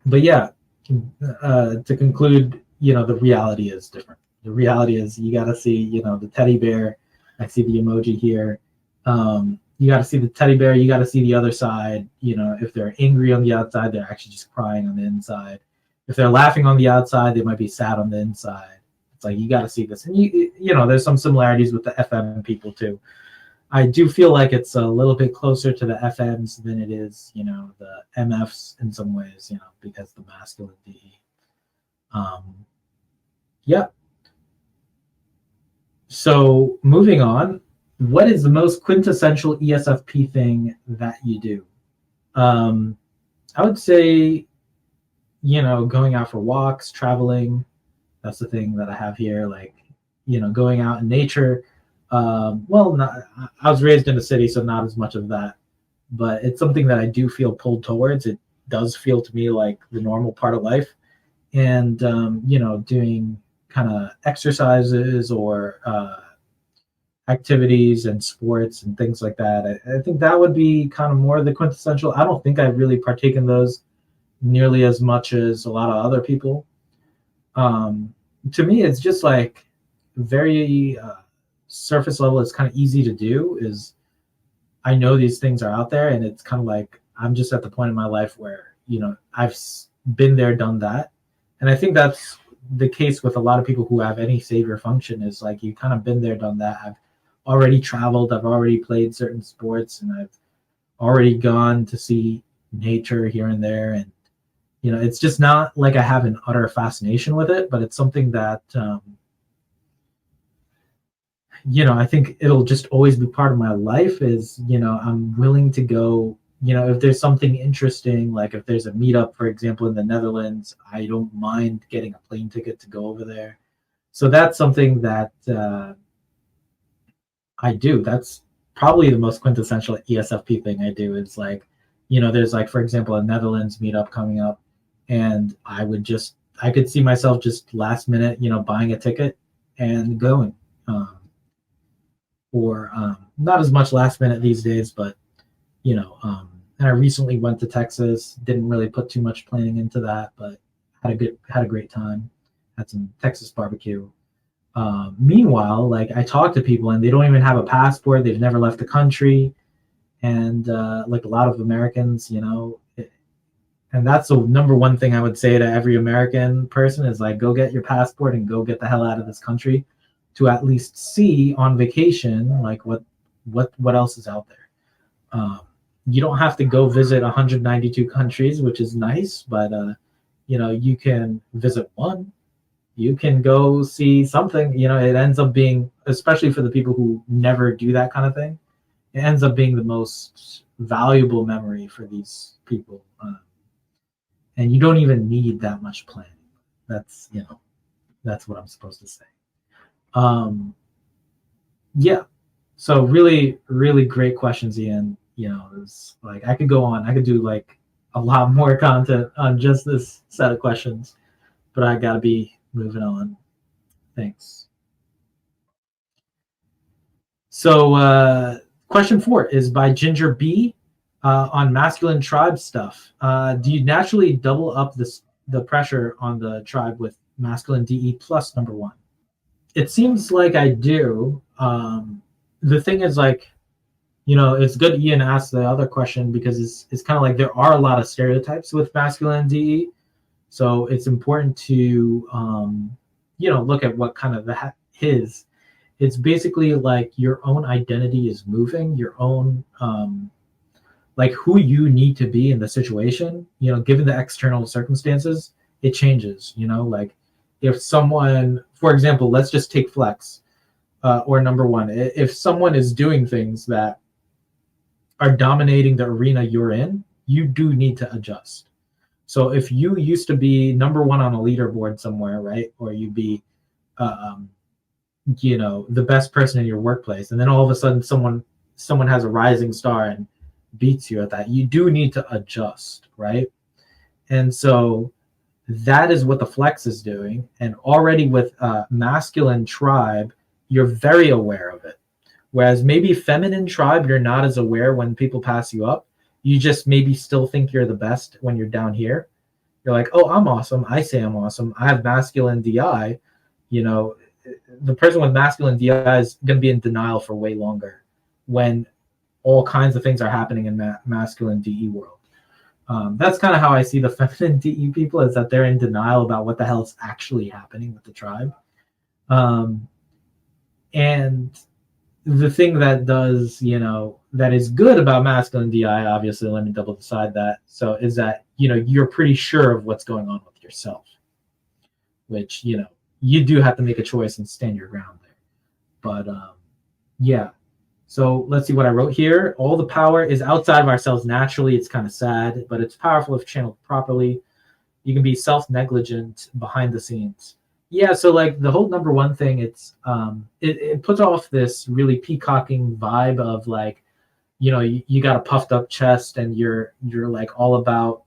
But yeah, to conclude, you know, the reality is different. The reality is you got to see, you know, the teddy bear. I see the emoji here. You got to see the teddy bear. You got to see the other side. You know, if they're angry on the outside, they're actually just crying on the inside. If they're laughing on the outside, they might be sad on the inside. It's like you got to see this. And you know, there's some similarities with the FM people too. I do feel like it's a little bit closer to the FMs than it is, you know, the MFs in some ways, you know, because the masculine DE. Yeah. So moving on, what is the most quintessential ESFP thing that you do? I would say, you know, going out for walks, traveling. That's the thing that I have here. Like, you know, going out in nature. Well, not, I was raised in a city, so not as much of that. But it's something that I do feel pulled towards. It does feel to me like the normal part of life. And, you know, doing kind of exercises or activities and sports and things like that. I think that would be kind of more the quintessential. I don't think I really partake in those nearly as much as a lot of other people. To me, it's just like very surface level. It's kind of easy to do. Is I know these things are out there, and it's kind of like I'm just at the point in my life where, you know, I've been there, done that. And I think that's the case with a lot of people who have any savior function, is like you kind of been there, done that. I've already traveled, I've already played certain sports, and I've already gone to see nature here and there. And, you know, it's just not like I have an utter fascination with it, but it's something that, you know, I think it'll just always be part of my life. Is, you know, I'm willing to go, you know, if there's something interesting, like if there's a meetup, for example, in the Netherlands, I don't mind getting a plane ticket to go over there. So that's something that I do. That's probably the most quintessential ESFP thing I do, is like, you know, there's like, for example, a Netherlands meetup coming up, and I could see myself just last minute, you know, buying a ticket and going. Or not as much last minute these days, but, you know, and I recently went to Texas, didn't really put too much planning into that, but had a great time, had some Texas barbecue. Meanwhile, like I talk to people and they don't even have a passport, they've never left the country, and like a lot of Americans, you know, and that's the number one thing I would say to every American person is like, go get your passport and go get the hell out of this country, to at least see on vacation like what else is out there. You don't have to go visit 192 countries, which is nice, but you can visit one. You can go see something. It ends up being, especially for the people who never do that kind of thing, it ends up being the most valuable memory for these people. And you don't even need that much planning. That's what I'm supposed to say. Yeah. So really, really great questions, Ian. It's like I could go on. I could do like a lot more content on just this set of questions, but I gotta be moving on. Thanks. So question 4 is by Ginger B on masculine tribe stuff. Do you naturally double up the pressure on the tribe with masculine DE plus number 1? It seems like I do. The thing is, like, it's good Ian asked the other question, because it's kind of like there are a lot of stereotypes with masculine DE. So it's important to, look at what kind of his. It's basically like your own identity is moving, your own, like who you need to be in the situation, given the external circumstances, it changes, like if someone, for example, let's just take Flex or number 1. If someone is doing things that are dominating the arena you're in, you do need to adjust. So if you used to be number 1 on a leaderboard somewhere, right, or you'd be the best person in your workplace, and then all of a sudden someone has a rising star and beats you at that, you do need to adjust, right? And so that is what the Flex is doing. And already with masculine tribe, you're very aware of it. Whereas maybe feminine tribe, you're not as aware when people pass you up. You just maybe still think you're the best when you're down here. You're like, oh, I'm awesome. I say I'm awesome. I have masculine DI. The person with masculine DI is going to be in denial for way longer when all kinds of things are happening in masculine DE world. That's kind of how I see the feminine DE people, is that they're in denial about what the hell is actually happening with the tribe. And the thing that does, that is good about masculine DI, obviously, let me double decide that. So is that, you're pretty sure of what's going on with yourself, which, you do have to make a choice and stand your ground there. But yeah. So let's see what I wrote here. All the power is outside of ourselves naturally. It's kind of sad, but it's powerful if channeled properly. You can be self-negligent behind the scenes. Yeah, so like the whole number 1 thing, it's it puts off this really peacocking vibe of like, you got a puffed up chest and you're like all about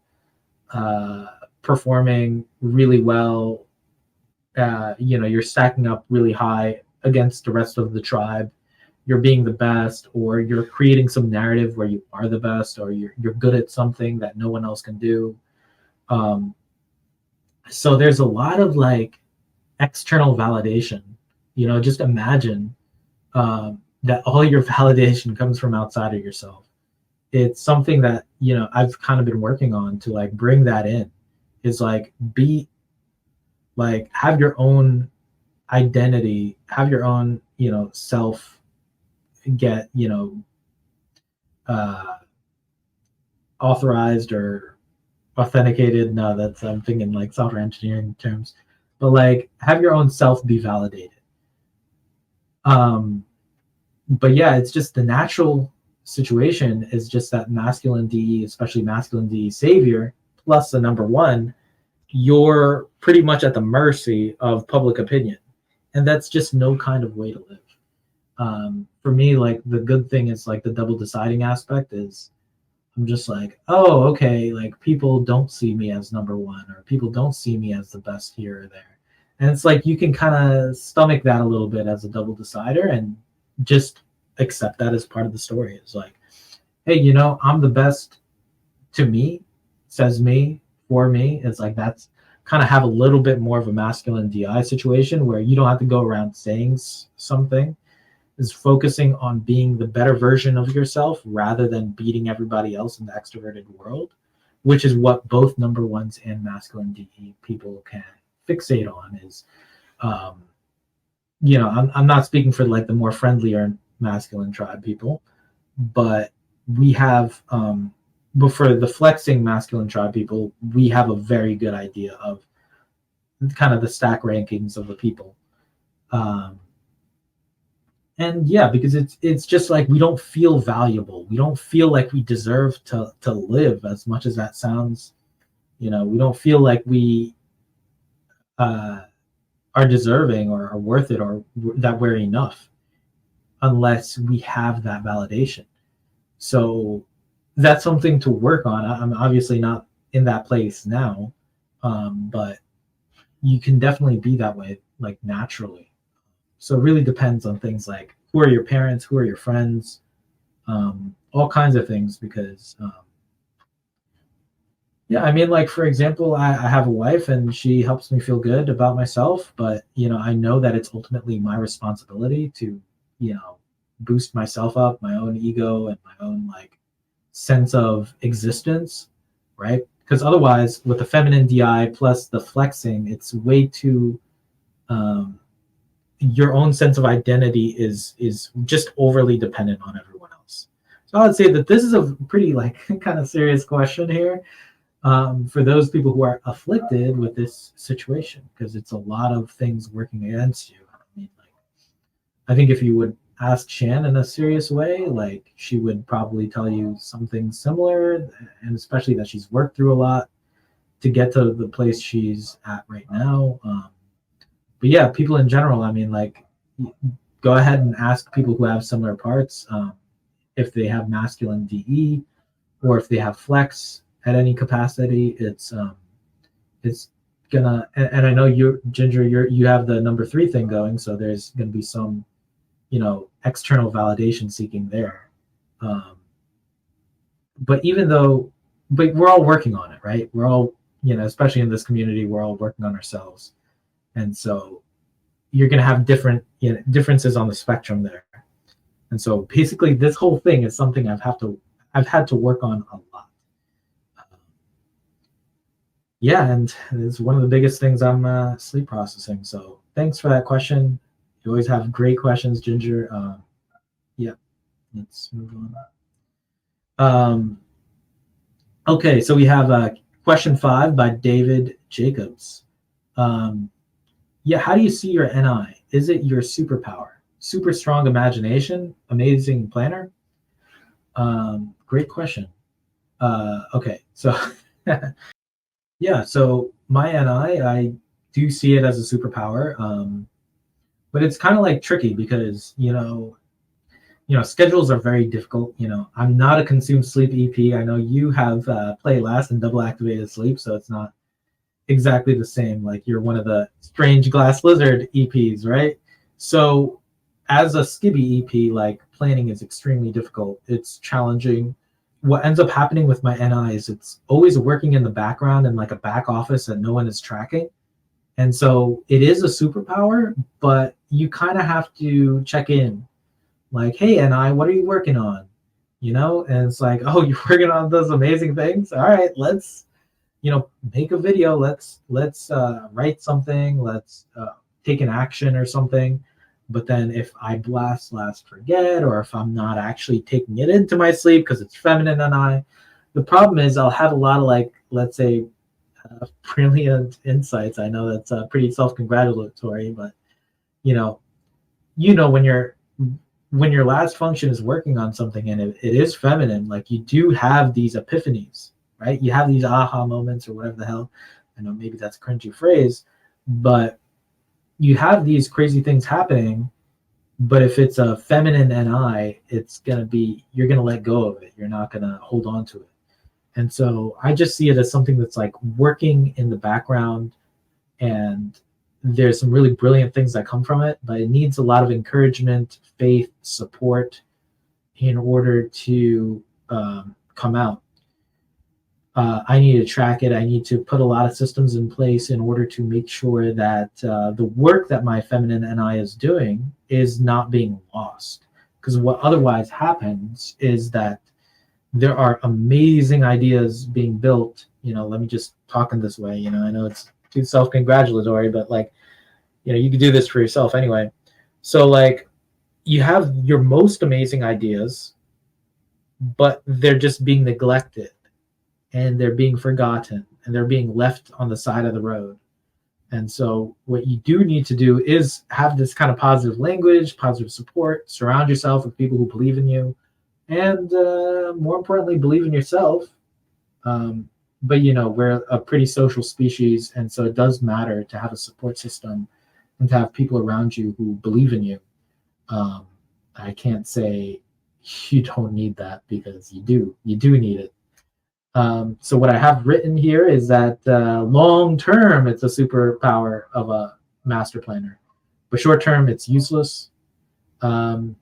performing really well. You're stacking up really high against the rest of the tribe. You're being the best, or you're creating some narrative where you are the best, or you're good at something that no one else can do. So there's a lot of like external validation. Just imagine that all your validation comes from outside of yourself. It's something that I've kind of been working on to like bring that in. Is like have your own identity, have your own self get authorized or authenticated. No, that's, I'm thinking like software engineering terms, but like have your own self be validated. But yeah, it's just the natural situation is just that masculine DE, especially masculine DE savior plus the number 1, you're pretty much at the mercy of public opinion, and that's just no kind of way to live. For me, like the good thing is like the double deciding aspect is I'm just like, oh, okay, like people don't see me as number 1, or people don't see me as the best here or there. And it's like you can kind of stomach that a little bit as a double decider and just accept that as part of the story. It's like, hey, I'm the best to me, says me, for me. It's like that's kind of have a little bit more of a masculine DI situation where you don't have to go around saying something. Is focusing on being the better version of yourself rather than beating everybody else in the extroverted world, which is what both number 1s and masculine DE people can fixate on. Is I'm not speaking for like the more friendlier masculine tribe people, but we have, but for the flexing masculine tribe people, we have a very good idea of kind of the stack rankings of the people. And yeah, because it's just like we don't feel valuable. We don't feel like we deserve to live, as much as that sounds. We don't feel like we uh, are deserving or are worth it, or that we're enough, unless we have that validation. So that's something to work on. I'm obviously not in that place now, but you can definitely be that way, like naturally. So it really depends on things like who are your parents, who are your friends, all kinds of things. Because yeah, I mean, like for example, I have a wife and she helps me feel good about myself, but I know that it's ultimately my responsibility to you know boost myself up, my own ego and my own like sense of existence, right? Because otherwise, with the feminine DI plus the flexing, it's way too um, your own sense of identity is just overly dependent on everyone else. So I would say that this is a pretty like kind of serious question here, for those people who are afflicted with this situation, because it's a lot of things working against you. I mean, like, I think if you would ask Shan in a serious way, like she would probably tell you something similar, and especially that she's worked through a lot to get to the place she's at right now. But yeah, people in general, I mean, like, go ahead and ask people who have similar parts, if they have masculine DE or if they have flex at any capacity. It's gonna, and I know you, Ginger, you have the number 3 thing going, so there's gonna be some external validation seeking there. But even though, but we're all working on it, right? We're all, especially in this community, we're all working on ourselves. And so you're going to have different differences on the spectrum there. And so basically this whole thing is something I've had to work on a lot. Yeah, and it's one of the biggest things I'm sleep processing. So thanks for that question. You always have great questions, Ginger. Yeah, let's move on. Okay, so we have question 5 by David Jacobs. Yeah, how do you see your NI? Is it your superpower? Super strong imagination, amazing planner? Great question. Okay, so yeah, so my NI, I do see it as a superpower, but it's kind of like tricky because schedules are very difficult. I'm not a consumed sleep EP. I know you have play last and double activated sleep, so it's not exactly the same. Like you're one of the strange glass lizard EPs, right? So as a skibby EP, like planning is extremely difficult. It's challenging. What ends up happening with my NI is it's always working in the background in like a back office that no one is tracking. And so it is a superpower, but you kind of have to check in like, hey, NI, what are you working on? And it's like, oh, you're working on those amazing things. All right, let's make a video. Let's write something. Let's take an action or something. But then if I blast last forget, or if I'm not actually taking it into my sleep because it's feminine and the problem is I'll have a lot of like, let's say, brilliant insights. I know that's pretty self-congratulatory, but when your last function is working on something and it is feminine, like you do have these epiphanies, right? You have these aha moments or whatever the hell. I know maybe that's a cringy phrase, but you have these crazy things happening. But if it's a feminine NI, you're going to let go of it. You're not going to hold on to it. And so I just see it as something that's like working in the background, and there's some really brilliant things that come from it, but it needs a lot of encouragement, faith, support in order to come out. I need to track it. I need to put a lot of systems in place in order to make sure that the work that my feminine NI is doing is not being lost. Because what otherwise happens is that there are amazing ideas being built. Let me just talk in this way. I know it's too self-congratulatory, but like, you can do this for yourself anyway. So like, you have your most amazing ideas, but they're just being neglected, and they're being forgotten, and they're being left on the side of the road. And so what you do need to do is have this kind of positive language, positive support, surround yourself with people who believe in you, and more importantly, believe in yourself. um, but we're a pretty social species, and so it does matter to have a support system and to have people around you who believe in you. um, I can't say you don't need that, because you do need it. So what I have written here is that long term, it's a superpower of a master planner, but short term, it's useless. Um,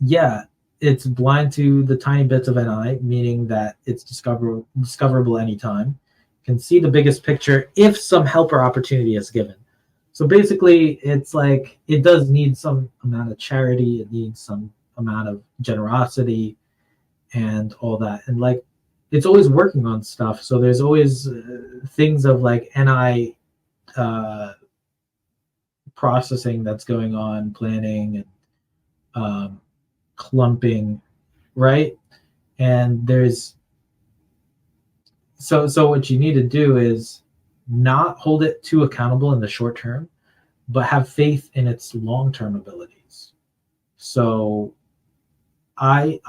yeah, it's blind to the tiny bits of NI, meaning that it's discoverable anytime. Can see the biggest picture if some help or opportunity is given. So basically, it's like it does need some amount of charity. It needs some amount of generosity and all that. And like, it's always working on stuff. So there's always things of like NI uh, processing that's going on, planning and um, clumping, right? And there's so what you need to do is not hold it too accountable in the short term, but have faith in its long-term abilities. So I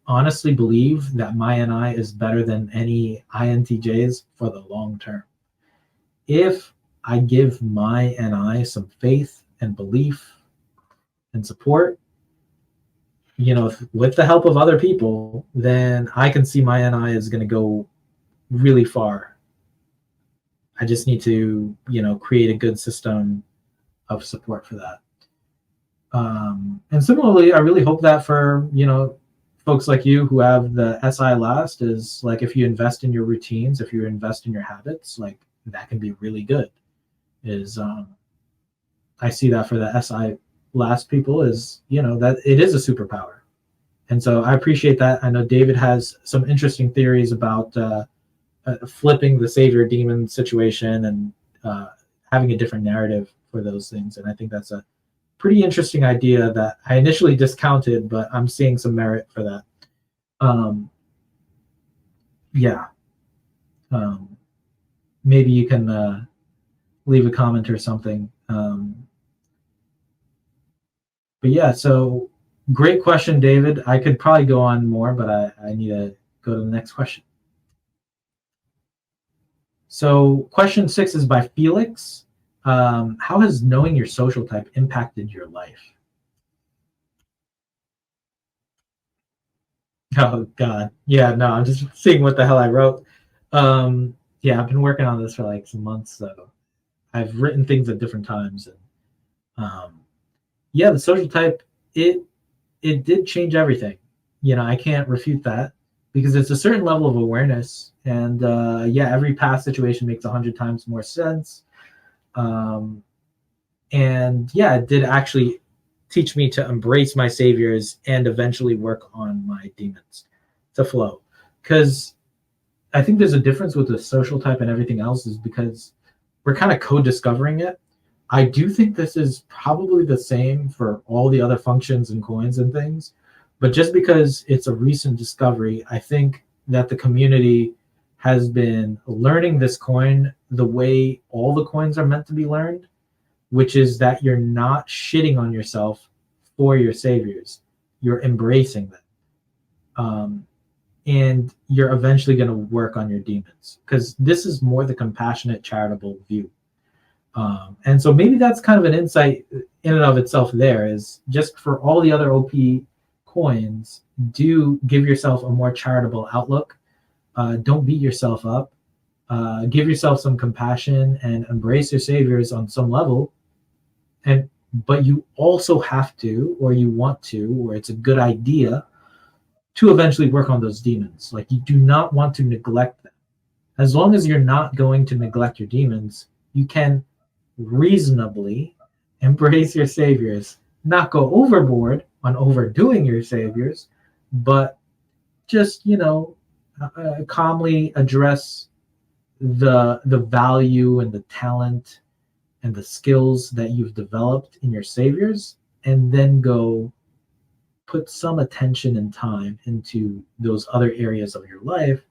honestly believe that my NI is better than any INTJs for the long term. If I give my NI some faith and belief and support, with the help of other people, then I can see my NI is going to go really far. I just need to, create a good system of support for that. And similarly, I really hope that for, folks like you who have the SI last, is like, if you invest in your routines, if you invest in your habits, like that can be really good. Is I see that for the SI last people is, that it is a superpower. And so I appreciate that. I know David has some interesting theories about flipping the savior demon situation and having a different narrative for those things. And I think that's a pretty interesting idea that I initially discounted, but I'm seeing some merit for that. Um, yeah. Um, Maybe you can leave a comment or something. But yeah, so great question, David. I could probably go on more, but I need to go to the next question. So question 6 is by Felix. How has knowing your social type impacted your life? Oh God, yeah, no, I'm just seeing what the hell I wrote. Yeah, I've been working on this for like some months, so I've written things at different times, and um, yeah, the social type, it did change everything. I can't refute that, because it's a certain level of awareness, and yeah, every past situation makes 100 times more sense. Um, and yeah, it did actually teach me to embrace my saviors and eventually work on my demons to flow. Because I think there's a difference with the social type and everything else, is because we're kind of co-discovering it. I do think this is probably the same for all the other functions and coins and things, but just because it's a recent discovery, I think that the community has been learning this coin the way all the coins are meant to be learned, which is that you're not shitting on yourself for your saviors. You're embracing them. And you're eventually going to work on your demons, because this is more the compassionate, charitable view. And so maybe that's kind of an insight in and of itself. There is just for all the other OP coins, do give yourself a more charitable outlook. Don't beat yourself up. Give yourself some compassion and embrace your saviors on some level. But you also have to, or you want to, or it's a good idea to eventually work on those demons. Like, you do not want to neglect them. As long as you're not going to neglect your demons, you can reasonably embrace your saviors, not go overboard on overdoing your saviors, but just calmly address the value and the talent and the skills that you've developed in your saviors, and then go put some attention and time into those other areas of your life,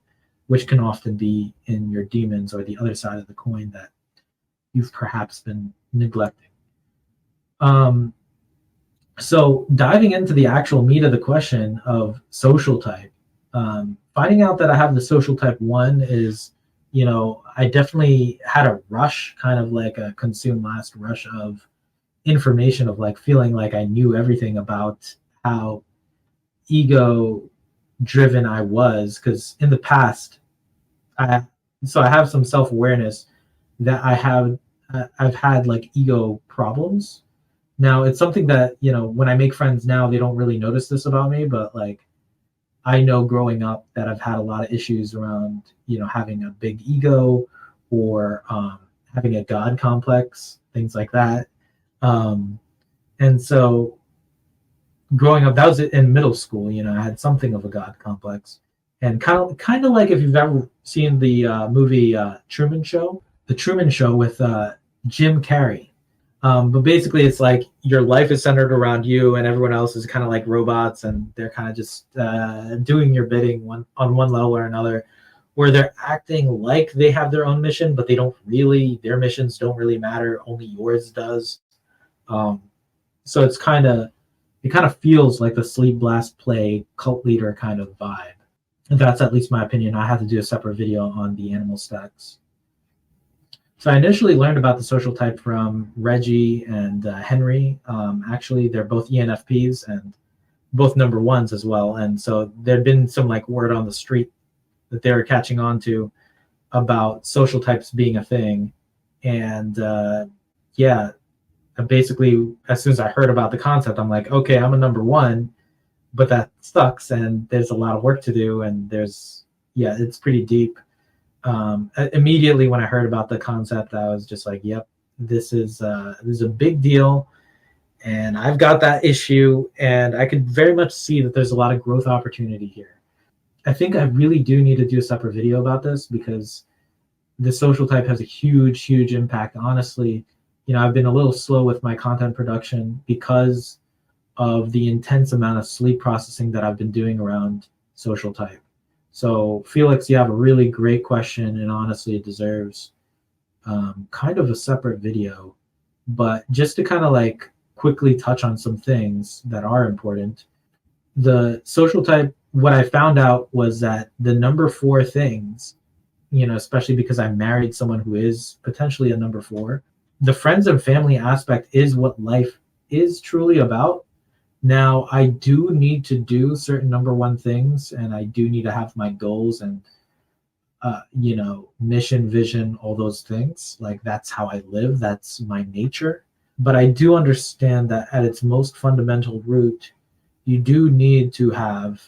which can often be in your demons or the other side of the coin that you've perhaps been neglecting. So diving into the actual meat of the question of social type, finding out that I have the social type 1 is, I definitely had a rush, kind of like a consume last rush of information, of like feeling like I knew everything about how ego driven I was. Because in the past, I I have some self-awareness that I've had like ego problems. Now it's something that, when I make friends now, they don't really notice this about me, but like I know growing up that I've had a lot of issues around, having a big ego, or having a God complex, things like that. Um, and so growing up, that was in middle school, I had something of a God complex. And kind of like, if you've ever seen the movie Truman Show, the Truman Show with Jim Carrey. But basically, it's like your life is centered around you, and everyone else is kind of like robots, and they're kind of just doing your bidding on one level or another, where they're acting like they have their own mission, but they don't really. Their missions don't really matter. Only yours does. So it kind of feels like the Sleep Blast Play cult leader kind of vibe. And that's at least my opinion. I have to do a separate video on the animal stacks. So I initially learned about the social type from Reggie and Henry. Actually, they're both ENFPs and both number ones as well. And so there'd been some like word on the street that they were catching on to about social types being a thing. And yeah, basically, as soon as I heard about the concept, I'm like, okay, I'm a number one, but that sucks. And there's a lot of work to do. And it's pretty deep. Immediately when I heard about the concept, I was just like, yep, this is a big deal, and I've got that issue, and I could very much see that there's a lot of growth opportunity here. I think I really do need to do a separate video about this, because the social type has a huge impact. Honestly, I've been a little slow with my content production because of the intense amount of sleep processing that I've been doing around social type. So Felix, you have a really great question, and honestly, it deserves kind of a separate video. But just to kind of like quickly touch on some things that are important, the social type, what I found out was that the number 4 things, especially because I married someone who is potentially a number 4, the friends and family aspect is what life is truly about. Now, I do need to do certain number 1 things, and I do need to have my goals and, mission, vision, all those things. Like, that's how I live. That's my nature. But I do understand that at its most fundamental root, you do need to have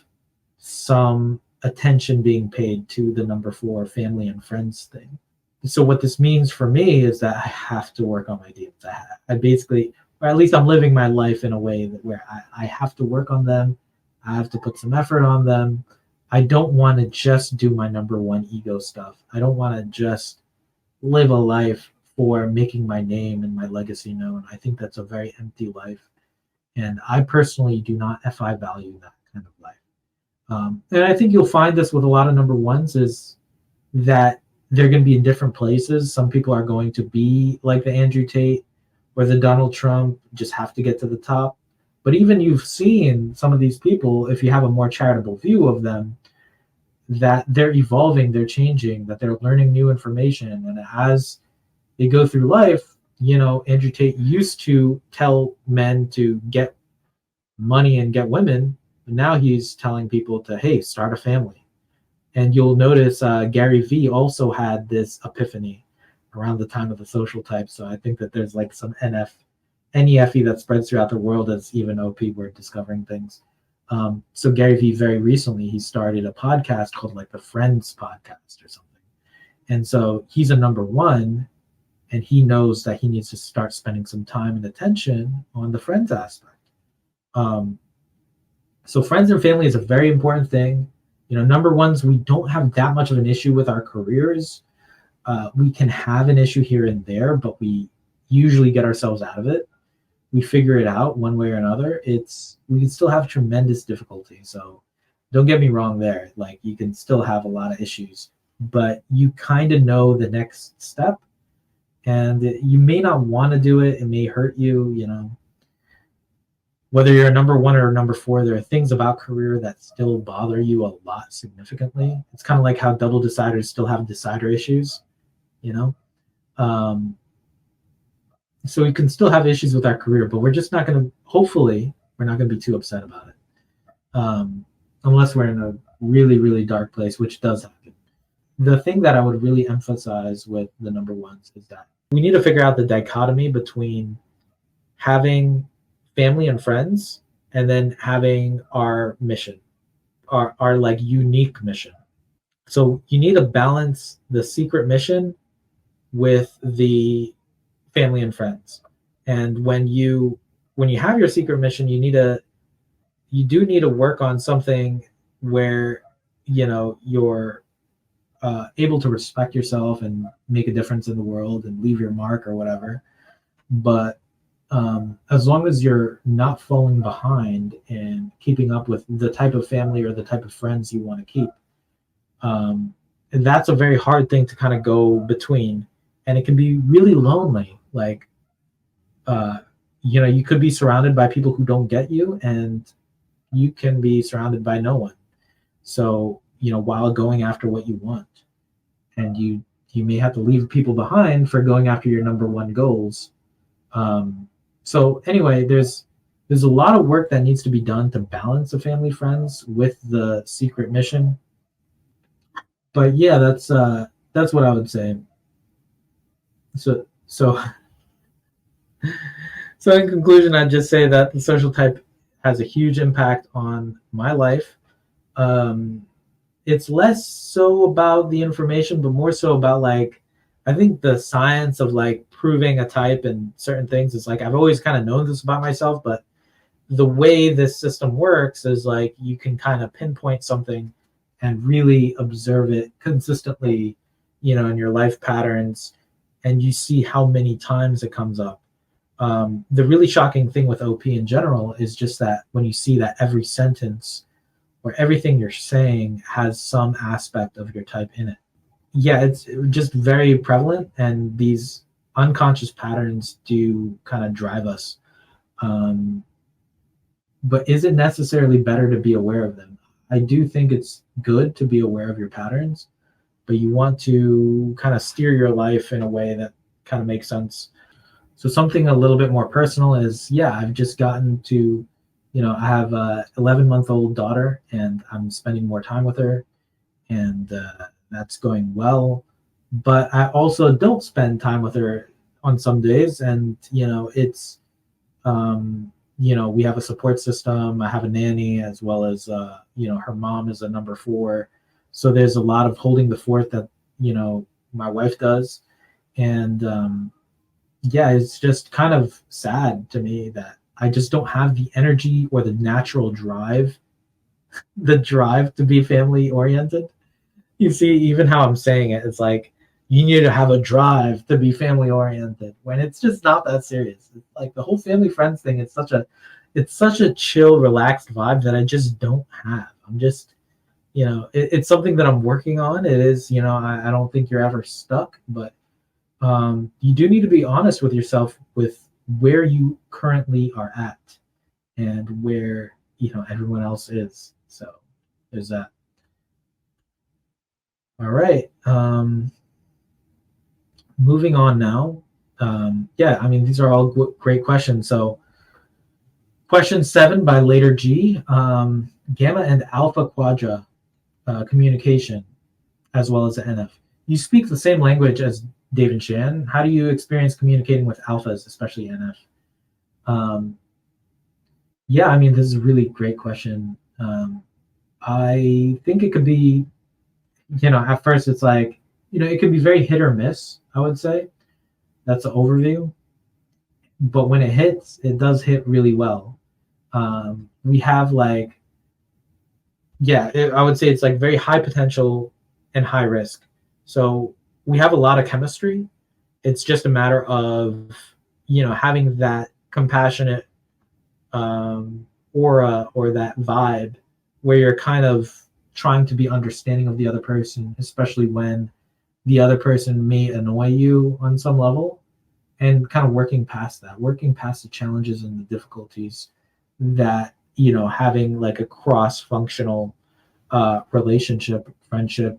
some attention being paid to the number 4 family and friends thing. So what this means for me is that I have to work on my demons. I basically, or at least I'm living my life in a way that where I have to work on them. I have to put some effort on them. I don't want to just do my number 1 ego stuff. I don't want to just live a life for making my name and my legacy known. I think that's a very empty life. And I personally do not FI value that kind of life. And I think you'll find this with a lot of number 1s, is that they're going to be in different places. Some people are going to be like the Andrew Tate or the Donald Trump, just have to get to the top. But even you've seen some of these people, if you have a more charitable view of them, that they're evolving, they're changing, that they're learning new information. And as they go through life, Andrew Tate used to tell men to get money and get women, but now he's telling people to, hey, start a family. And you'll notice Gary Vee also had this epiphany around the time of the social type. So I think that there's like some NEFE that spreads throughout the world as even OP we're discovering things. So Gary Vee, very recently, he started a podcast called like the Friends Podcast or something. And so he's a number 1, and he knows that he needs to start spending some time and attention on the friends aspect. So friends and family is a very important thing. Number 1s, we don't have that much of an issue with our careers. We can have an issue here and there, but we usually get ourselves out of it. we figure it out one way or another, we can still have tremendous difficulty. So don't get me wrong there. Like, you can still have a lot of issues, but you kind of know the next step, and you may not want to do it. It may hurt you, you know. Whether you're a number one or a number four, there are things about career that still bother you a lot significantly. It's kind of like how double deciders still have decider issues, you know. Um, so we can still have issues with our career, but we're just not going to. Hopefully, we're not going to be too upset about it, unless we're in a really, really dark place, which does happen. The thing that I would really emphasize with the number ones is that we need to figure out the dichotomy between having family and friends and then having our mission, our like unique mission. So you need to balance the secret mission with the family and friends. And when you have your secret mission, you do need to work on something where, you know, you're able to respect yourself and make a difference in the world and leave your mark or whatever. But as long as you're not falling behind and keeping up with the type of family or the type of friends you want to keep, and that's a very hard thing to kind of go between, and it can be really lonely. Like, you know, you could be surrounded by people who don't get you, and you can be surrounded by no one. So, you know, while going after what you want, and you may have to leave people behind for going after your number one goals. So anyway, there's a lot of work that needs to be done to balance the family friends with the secret mission. But yeah, that's what I would say. So so in conclusion, I'd just say that the social type has a huge impact on my life. It's less so about the information, but more so about, like, I think the science of like proving a type and certain things is like, I've always kind of known this about myself, but the way this system works is like you can kind of pinpoint something and really observe it consistently, you know, in your life patterns, and you see how many times it comes up. The really shocking thing with OP in general is just that when you see that every sentence or everything you're saying has some aspect of your type in it. Yeah, it's just very prevalent, and these unconscious patterns do kind of drive us. But is it necessarily better to be aware of them? I do think it's good to be aware of your patterns, but you want to kind of steer your life in a way that kind of makes sense. So something a little bit more personal is, yeah, I've just gotten to, you know, I have a 11-month-old daughter, and I'm spending more time with her, and that's going well. But I also don't spend time with her on some days, and you know, it's you know, we have a support system. I have a nanny, as well as you know, her mom is a number four, so there's a lot of holding the fort that, you know, my wife does. And yeah, it's just kind of sad to me that I just don't have the energy or the natural drive, the drive to be family oriented. You see, even how I'm saying it, it's like you need to have a drive to be family oriented, when it's just not that serious. It's like the whole family friends thing, it's such a chill, relaxed vibe that I just don't have. I'm just, you know, it's something that I'm working on. It is, you know, I don't think you're ever stuck, but you do need to be honest with yourself with where you currently are at and where, you know, everyone else is. So there's that. All right. Moving on now. Yeah, I mean, these are all great questions. So question 7 by Later G, gamma and alpha quadra communication, as well as the NF. You speak the same language as Dave and Shan. How do you experience communicating with alphas, especially NF? Yeah, I mean, this is a really great question. I think it could be, you know, at first it's like, you know, it could be very hit or miss, I would say. That's an overview. But when it hits, it does hit really well. We have like, yeah, I would say it's like very high potential and high risk. So we have a lot of chemistry. It's just a matter of, you know, having that compassionate aura or that vibe where you're kind of trying to be understanding of the other person, especially when the other person may annoy you on some level, and kind of working past that, working past the challenges and the difficulties that, having like a cross functional relationship, friendship,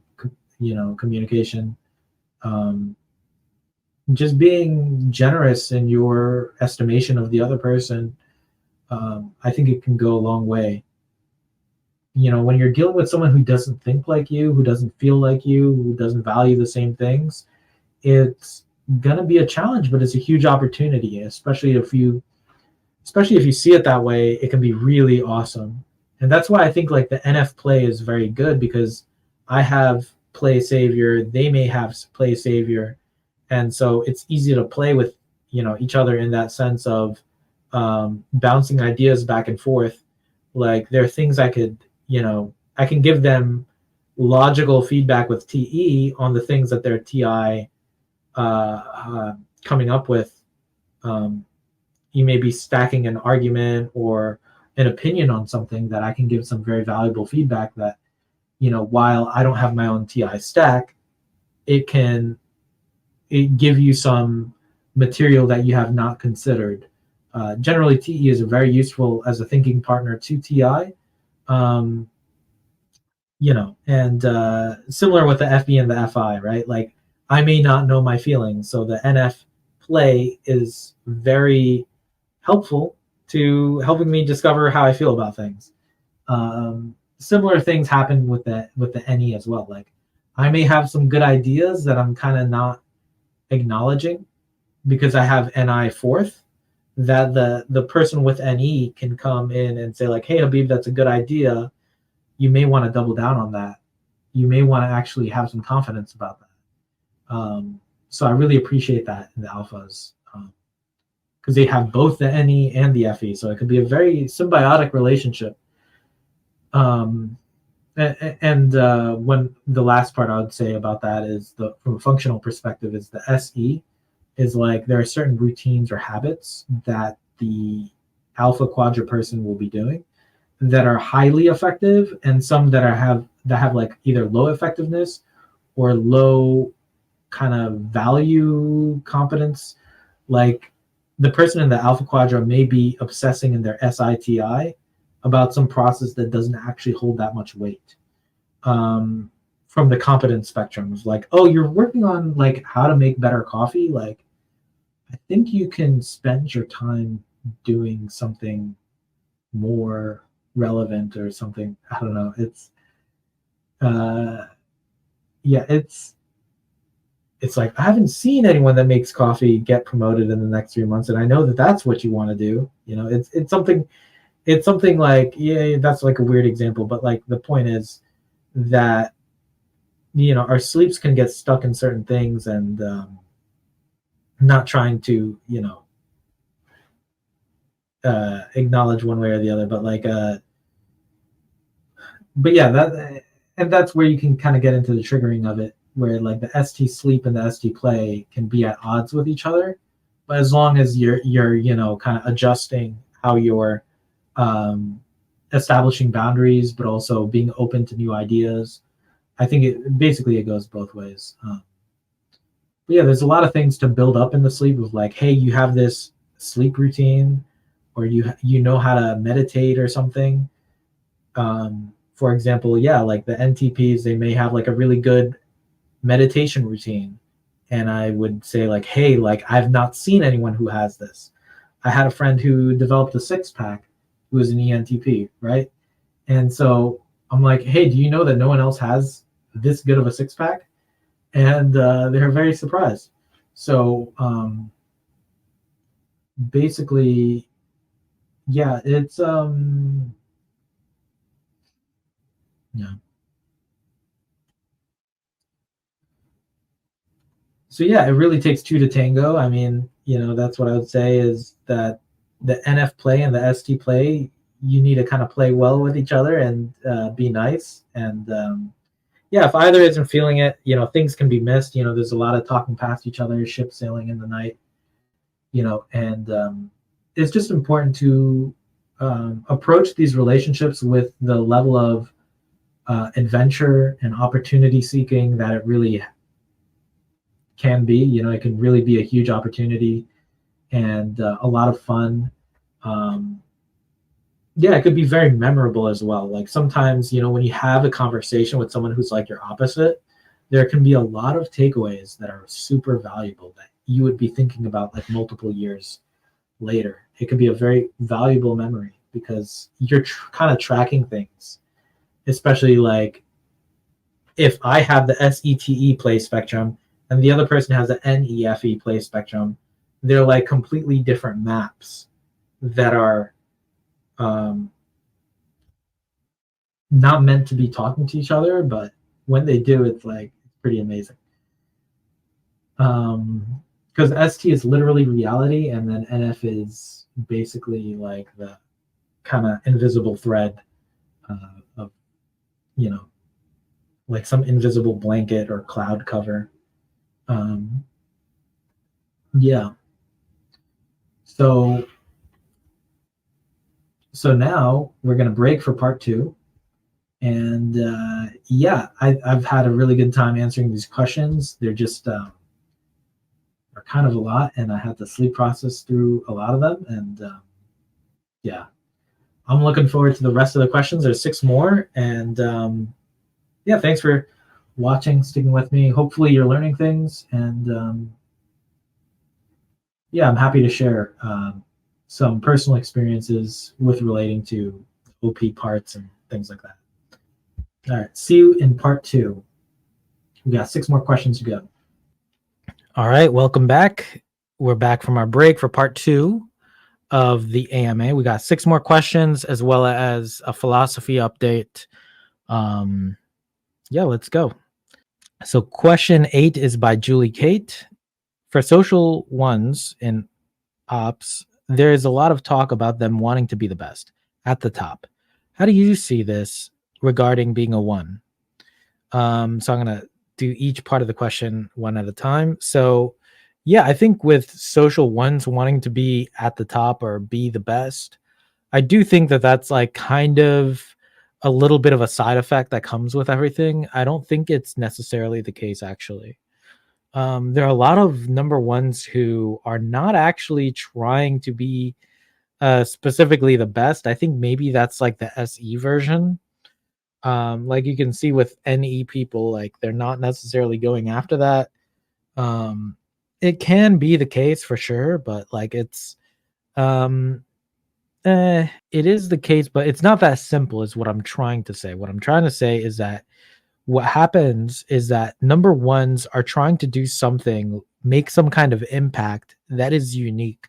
communication, um, just being generous in your estimation of the other person. I think it can go a long way. When you're dealing with someone who doesn't think like you, who doesn't feel like you, who doesn't value the same things, it's gonna be a challenge, but it's a huge opportunity, especially if you see it that way. It can be really awesome. And that's why I think like the NF play is very good, because I have play savior, they may have play savior, and so it's easy to play with each other in that sense of bouncing ideas back and forth. Like there are things I can give them logical feedback with TE on the things that their TI coming up with. You may be stacking an argument or an opinion on something that I can give some very valuable feedback that, while I don't have my own TI stack, it give you some material that you have not considered. Generally, TE is very useful as a thinking partner to TI. And similar with the FB and the FI, right? Like I may not know my feelings, so the NF play is very helpful to helping me discover how I feel about things. Similar things happen with the NE as well. Like I may have some good ideas that I'm kind of not acknowledging because I have NI fourth. That the person with NE can come in and say like, "Hey, Habib, that's a good idea. You may want to double down on that. You may want to actually have some confidence about that." So I really appreciate that in the alphas, because they have both the NE and the FE, so it could be a very symbiotic relationship. And when the last part I would say about that is from a functional perspective is the SE is like there are certain routines or habits that the alpha quadra person will be doing that are highly effective, and some that have like either low effectiveness or low kind of value competence. Like the person in the alpha quadra may be obsessing in their SITI about some process that doesn't actually hold that much weight. From the competence spectrum of like, oh, you're working on like how to make better coffee. Like, I think you can spend your time doing something more relevant or something. I don't know. It's yeah, it's like I haven't seen anyone that makes coffee get promoted in the next 3 months, and I know that that's what you want to do. It's something like, yeah, that's like a weird example, but like the point is that our sleeps can get stuck in certain things, and not trying to acknowledge one way or the other, but like but yeah, that's where you can kind of get into the triggering of it, where like the ST sleep and the ST play can be at odds with each other, but as long as you're kind of adjusting how you're establishing boundaries, but also being open to new ideas. I think it goes both ways. But yeah, there's a lot of things to build up in the sleep of like, hey, you have this sleep routine, or you know how to meditate or something. For example, yeah, like the NTPs, they may have like a really good meditation routine, and I would say like, hey, like I've not seen anyone who has this. I had a friend who developed a six-pack who was an ENTP, right? And so I'm like, hey, do you know that no one else has this good of a six-pack? And they're very surprised. So basically, yeah, it's yeah. So yeah, it really takes two to tango. I mean, that's what I would say is that the NF play and the ST play, you need to kind of play well with each other and be nice. And yeah, if either isn't feeling it, things can be missed. There's a lot of talking past each other, ship sailing in the night, and it's just important to approach these relationships with the level of adventure and opportunity seeking that it really can be. You know, it can really be a huge opportunity and a lot of fun. Um, yeah, it could be very memorable as well. Like sometimes, you know, when you have a conversation with someone who's like your opposite, there can be a lot of takeaways that are super valuable that you would be thinking about like multiple years later. It could be a very valuable memory because you're kind of tracking things, especially like if I have the SETE play spectrum and the other person has the NEFE play spectrum, they're like completely different maps that are um, not meant to be talking to each other, but when they do, it's like pretty amazing. Because ST is literally reality, and then NF is basically like the kind of invisible thread of, you know, like some invisible blanket or cloud cover. Um, yeah. So now we're gonna break for part two, and yeah, I've had a really good time answering these questions. They're just are kind of a lot, and I had to sleep process through a lot of them, and yeah, I'm looking forward to the rest of the questions. There's 6 more, and yeah, thanks for watching, sticking with me. Hopefully, you're learning things, and yeah, I'm happy to share some personal experiences with relating to OP parts and things like that. All right, see you in part 2. We got 6 more questions to go. All right, welcome back. We're back from our break for part 2 of the AMA. We got 6 more questions as well as a philosophy update. Yeah, let's go. So question 8 is by Julie Kate. For social ones in ops, there is a lot of talk about them wanting to be the best at the top. How do you see this regarding being a one? So I'm going to do each part of the question one at a time. So yeah, I think with social ones wanting to be at the top or be the best, I do think that that's like kind of a little bit of a side effect that comes with everything. I don't think it's necessarily the case, actually. There are a lot of number ones who are not actually trying to be specifically the best. I think maybe that's like the SE version. Like you can see with NE people, like they're not necessarily going after that. It can be the case for sure, but like um, it is the case, but it's not that simple, is what I'm trying to say. What I'm trying to say is that what happens is that number ones are trying to do something, make some kind of impact that is unique,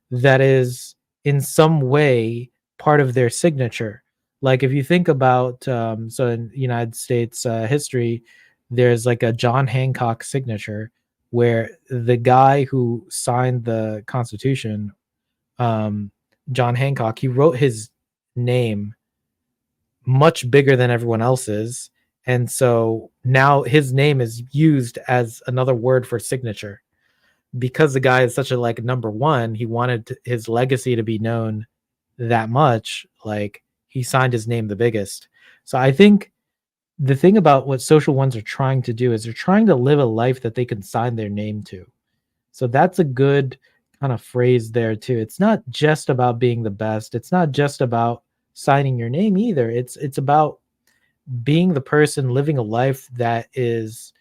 that is in some way part of their signature. Like if you think about, so in United States history, there's like a John Hancock signature where the guy who signed the Constitution, John Hancock, he wrote his name much bigger than everyone else's. And so now his name is used as another word for signature. Because the guy is such a like number one, he wanted his legacy to be known that much. Like he signed his name the biggest. So I think the thing about what social ones are trying to do is they're trying to live a life that they can sign their name to. So that's a good kind of phrase there too. It's not just about being the best. It's not just about signing your name either. It's about being the person living a life that is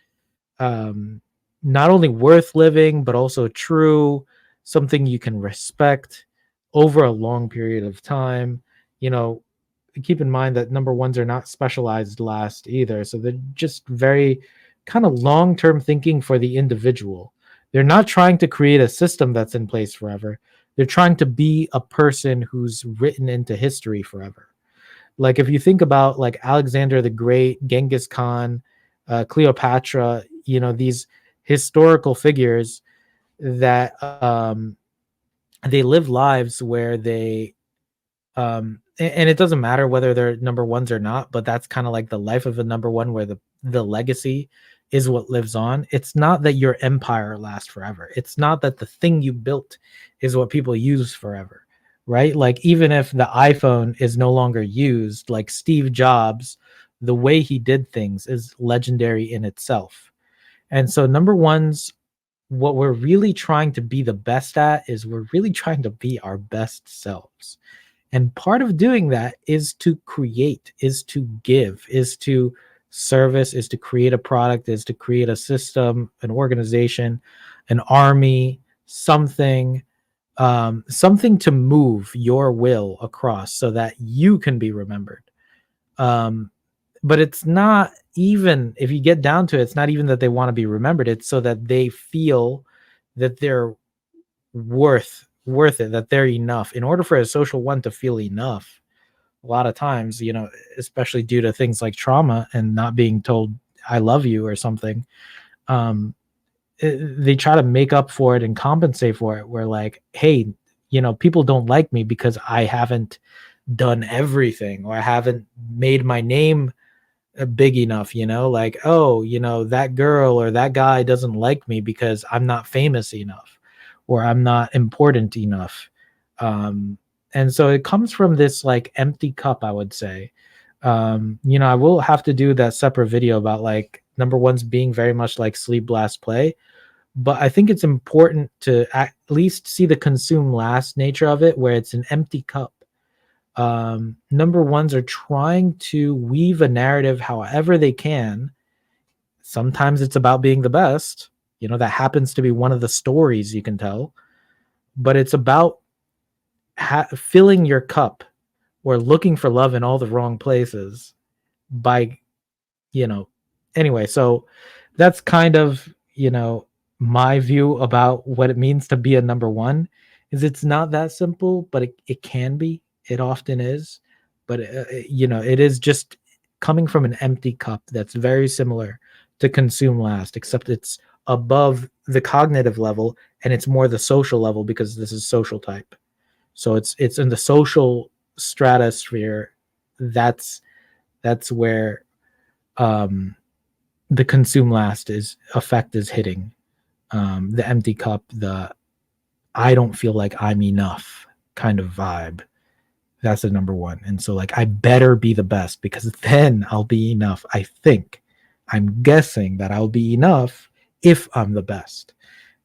not only worth living but also true, something you can respect over a long period of time. You know, keep in mind that number ones are not specialized last either, so they're just very kind of long-term thinking for the individual. They're not trying to create a system that's in place forever. They're trying to be a person who's written into history forever. Like if you think about like Alexander the Great, Genghis Khan, Cleopatra, you know, these historical figures that they live lives where they and it doesn't matter whether they're number ones or not, but that's kind of like the life of a number one where the legacy is what lives on. It's not that your empire lasts forever. It's not that the thing you built is what people use forever. right? Like even if the iPhone is no longer used, like Steve Jobs, the way he did things is legendary in itself. And so number ones, what we're really trying to be the best at is we're really trying to be our best selves. And part of doing that is to create, is to give, is to service, is to create a product, is to create a system, an organization, an army, something, something to move your will across so that you can be remembered. Um, but it's not even, if you get down to it, it's not even that they want to be remembered. It's so that they feel that they're worth it, that they're enough. In order for a social one to feel enough, a lot of times, especially due to things like trauma and not being told I love you or something, um, they try to make up for it and compensate for it. Where like, hey, people don't like me because I haven't done everything, or I haven't made my name big enough, like, oh, that girl or that guy doesn't like me because I'm not famous enough or I'm not important enough. um and so it comes from this like empty cup, I would say. I will have to do that separate video about like number ones being very much like sleep blast play, but I think it's important to at least see the consume last nature of it, where it's an empty cup. Number ones are trying to weave a narrative however they can. Sometimes it's about being the best, that happens to be one of the stories you can tell, but it's about filling your cup or looking for love in all the wrong places by, you know, anyway. So that's kind of, my view about what it means to be a number one. Is it's not that simple, but it can be. It often is. But it is just coming from an empty cup that's very similar to consume last, except it's above the cognitive level and it's more the social level, because this is social type. So it's in the social stratosphere. That's where um the consume last is effect is hitting. The empty cup, the I don't feel like I'm enough kind of vibe. That's the number one. And so like I better be the best, because then I'll be enough. I'm guessing that I'll be enough if I'm the best.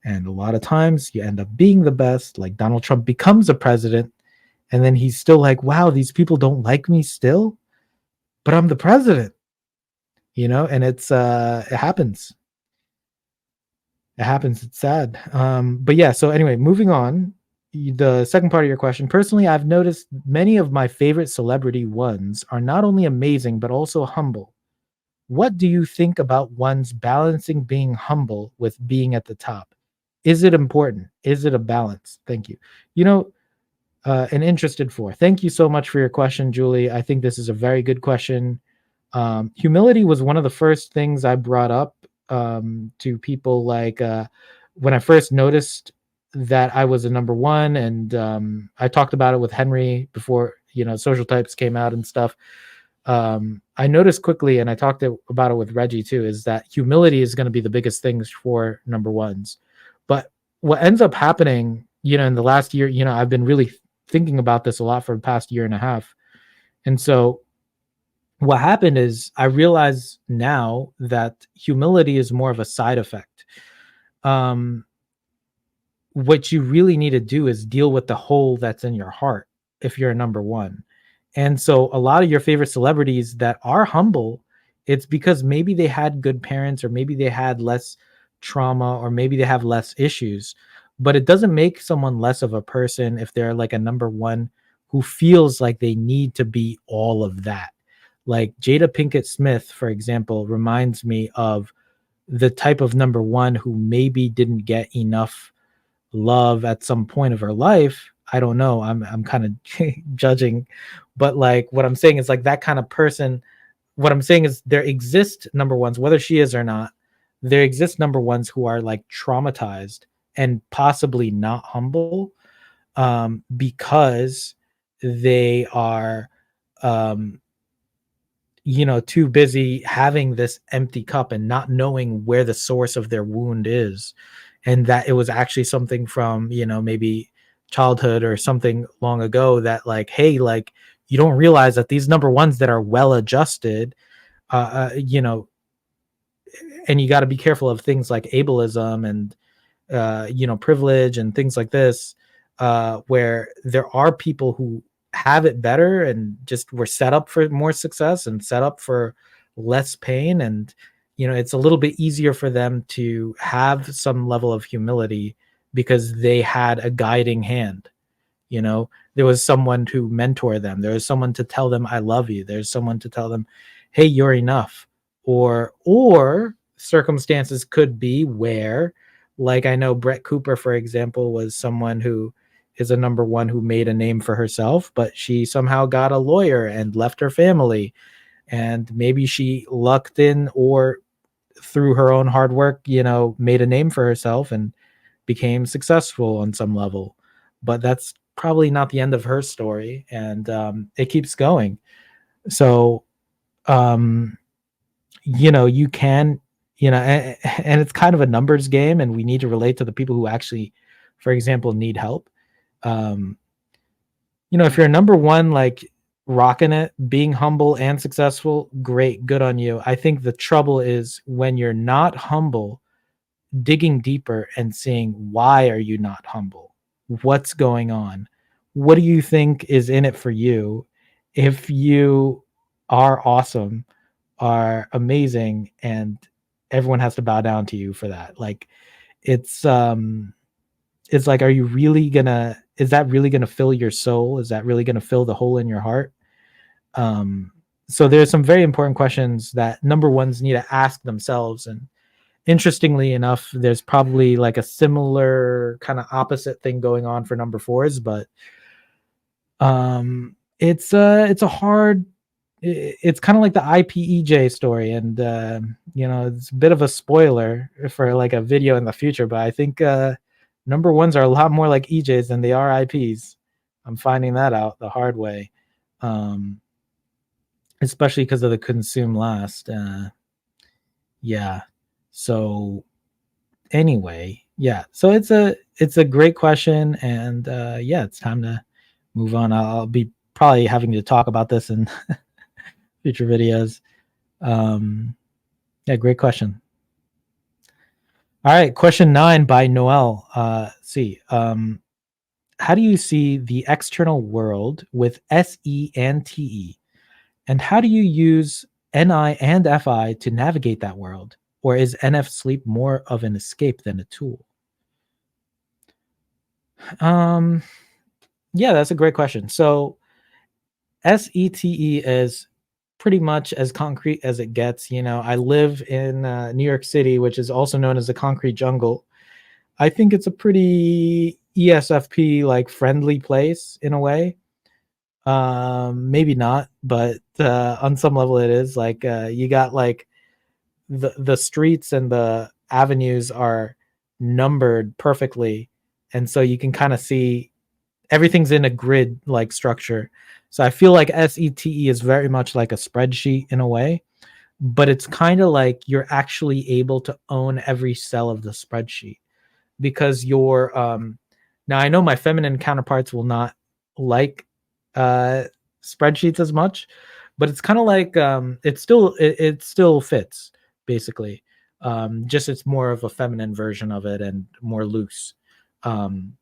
And a lot of times you end up being the best. Like Donald Trump becomes a president, and then he's still like, wow, these people don't like me still, but I'm the president, and it happens. It happens. It's sad. But yeah, so anyway, moving on. The second part of your question. Personally, I've noticed many of my favorite celebrity ones are not only amazing, but also humble. What do you think about ones balancing being humble with being at the top? Is it important? Is it a balance? Thank you. You know, and interested for. Thank you so much for your question, Julie. I think this is a very good question. Humility was one of the first things I brought up to people, like when I first noticed that I was a number one, and I talked about it with Henry before social types came out and stuff. I noticed quickly, and I talked about it with Reggie too, is that humility is going to be the biggest things for number ones. But what ends up happening, in the last year, I've been really thinking about this a lot for the past year and a half. And so what happened is I realize now that humility is more of a side effect. Um, what you really need to do is deal with the hole that's in your heart if you're a number one. And so a lot of your favorite celebrities that are humble, it's because maybe they had good parents, or maybe they had less trauma, or maybe they have less issues. But it doesn't make someone less of a person if they're like a number one who feels like they need to be all of that. Like Jada Pinkett Smith, for example, reminds me of the type of number one who maybe didn't get enough love at some point of her life. I don't know. I'm kind of judging, but like what I'm saying is like that kind of person. What I'm saying is there exist number ones, whether she is or not. There exist number ones who are like traumatized and possibly not humble, because they are, um, too busy having this empty cup and not knowing where the source of their wound is, and that it was actually something from, maybe childhood or something long ago that like, hey, like you don't realize that these number ones that are well adjusted, you know, and you got to be careful of things like ableism and you know, privilege and things like this, where there are people who have it better and just were set up for more success and set up for less pain. And, you know, it's a little bit easier for them to have some level of humility because they had a guiding hand. You know, there was someone to mentor them, there was someone to tell them I love you, there's someone to tell them, hey, you're enough. Or circumstances could be where, like, I know Brett Cooper, for example, was someone who is a number one who made a name for herself, but she somehow got a lawyer and left her family, and maybe she lucked in or through her own hard work, you know, made a name for herself and became successful on some level. But that's probably not the end of her story, and it keeps going. So, you know, you can, you know, and it's kind of a numbers game, and we need to relate to the people who actually, for example, need help. Um, you know, if you're number one, like rocking it, being humble and successful, great, good on you. I think the trouble is when you're not humble, digging deeper and seeing why are you not humble? What's going on? What do you think is in it for you if you are awesome, are amazing, and everyone has to bow down to you for that? Like it's it's like, are you really gonna, is that really gonna fill your soul? Is that really gonna fill the hole in your heart? Um so there's some very important questions that number ones need to ask themselves. And interestingly enough, there's probably like a similar kind of opposite thing going on for number fours, but it's a hard, it's kind of like the IPEJ story. And you know, it's a bit of a spoiler for like a video in the future, but I think number ones are a lot more like EJs than they are IPs. I'm finding that out the hard way, um especially because of the consume last. Yeah, so anyway, yeah, so it's a great question. And yeah, it's time to move on. I'll be probably having to talk about this in future videos. Yeah, great question. All right, question 9 by Noel. See, how do you see the external world with SE and TE, and how do you use NI and FI to navigate that world? Or is NF sleep more of an escape than a tool? um Yeah, that's a great question. So SETE is pretty much as concrete as it gets. You know, I live in New York City, which is also known as the concrete jungle. I think it's a pretty ESFP like friendly place in a way. Maybe not, but on some level it is. Like you got like the streets and the avenues are numbered perfectly, and so you can kind of see everything's in a grid like structure. So I feel like SETE is very much like a spreadsheet in a way, but it's kind of like you're actually able to own every cell of the spreadsheet because you're now I know my feminine counterparts will not like uh spreadsheets as much, but it's kind of like it still fits basically. Just it's more of a feminine version of it and more loose. Um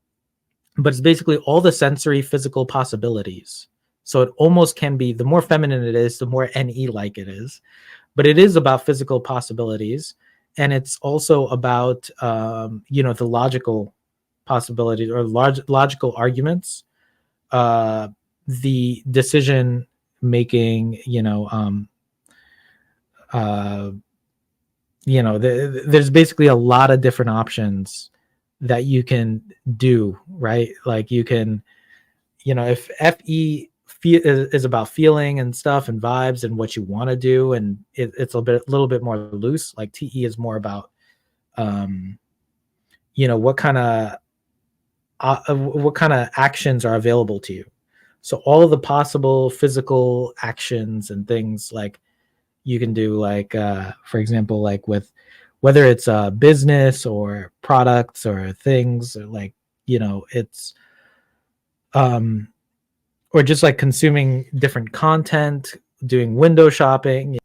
but it's basically all the sensory physical possibilities. So it almost can be, the more feminine it is, the more NE like it is. But it is about physical possibilities. And it's also about, you know, the logical possibilities or logical arguments, uh, the decision making, uh, there's basically a lot of different options that you can do, right? Like you can, you know, if is about feeling and stuff and vibes and what you want to do, and it's little bit more loose. Like TE is more about, um, you know, what kind of actions are available to you. So all of the possible physical actions and things like you can do, like for example, like with whether it's business or products or things, or like, you know, it's um, or just like consuming different content, doing window shopping.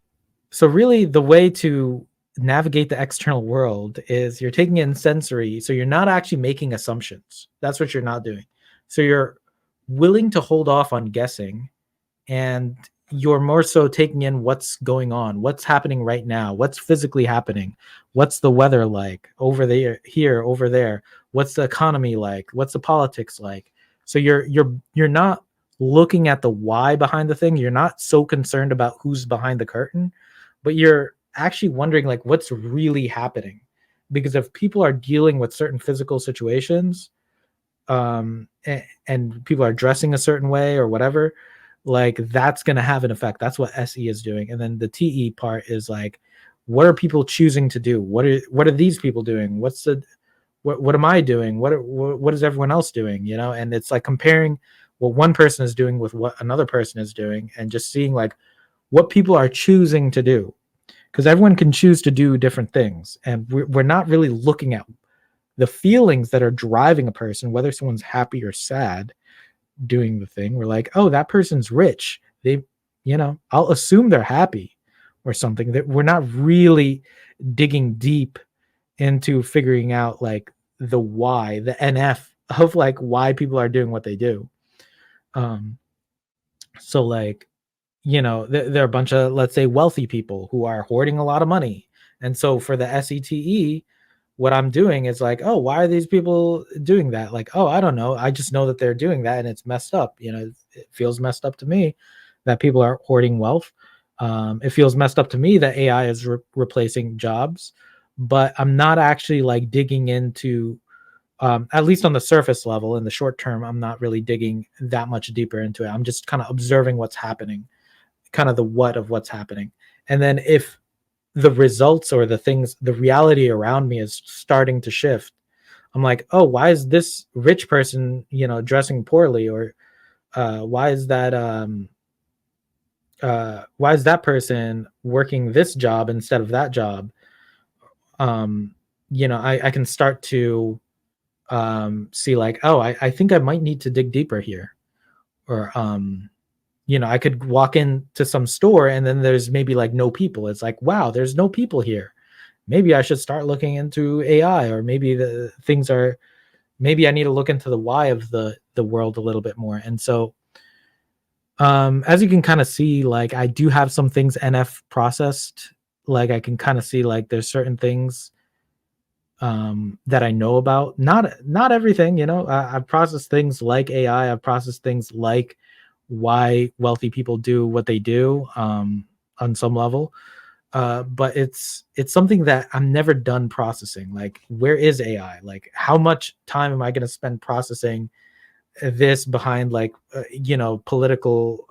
So really the way to navigate the external world is you're taking in sensory, so you're not actually making assumptions. That's what you're not doing. So you're willing to hold off on guessing, and you're more so taking in what's going on, what's happening right now, what's physically happening, what's the weather like over there, here, over there, what's the economy like, what's the politics like. So you're not looking at the why behind the thing. You're not so concerned about who's behind the curtain, but you're actually wondering like what's really happening. Because if people are dealing with certain physical situations, and people are dressing a certain way or whatever, like that's going to have an effect. That's what SE is doing. And then the TE part is like, what are people choosing to do? What are these people doing? What am I doing? What is everyone else doing? You know, and it's like comparing what one person is doing with what another person is doing, and just seeing like what people are choosing to do, because everyone can choose to do different things, and we're not really looking at the feelings that are driving a person, whether someone's happy or sad doing the thing. We're like, oh, that person's rich. They, I'll assume they're happy or something. That we're not really digging deep into figuring out like the why, the NF of like why people are doing what they do. So like, there are a bunch of, let's say, wealthy people who are hoarding a lot of money. And so for the SETE, what I'm doing is like, oh, why are these people doing that? Like, oh, I don't know. I just know that they're doing that and it's messed up. It feels messed up to me that people are hoarding wealth. It feels messed up to me that AI is replacing jobs, but I'm not actually like digging into, at least on the surface level, in the short term, I'm not really digging that much deeper into it. I'm just kind of observing what's happening, kind of the what of what's happening. And then if the results or the things, the reality around me is starting to shift, I'm like, oh, why is this rich person, dressing poorly? Or why is that person working this job instead of that job? I can start to see like, oh, I think I might need to dig deeper here. Or I could walk into some store and then there's maybe like no people. It's like, wow, there's no people here. Maybe I should start looking into AI, or maybe maybe I need to look into the why of the world a little bit more. And so, as you can kind of see, like I do have some things NF processed. Like I can kind of see like there's certain things that I know about. Not everything, I've processed things like AI. I've processed things like why wealthy people do what they do, on some level. But it's something that I'm never done processing. Like, where is AI? Like, how much time am I going to spend processing this behind like political,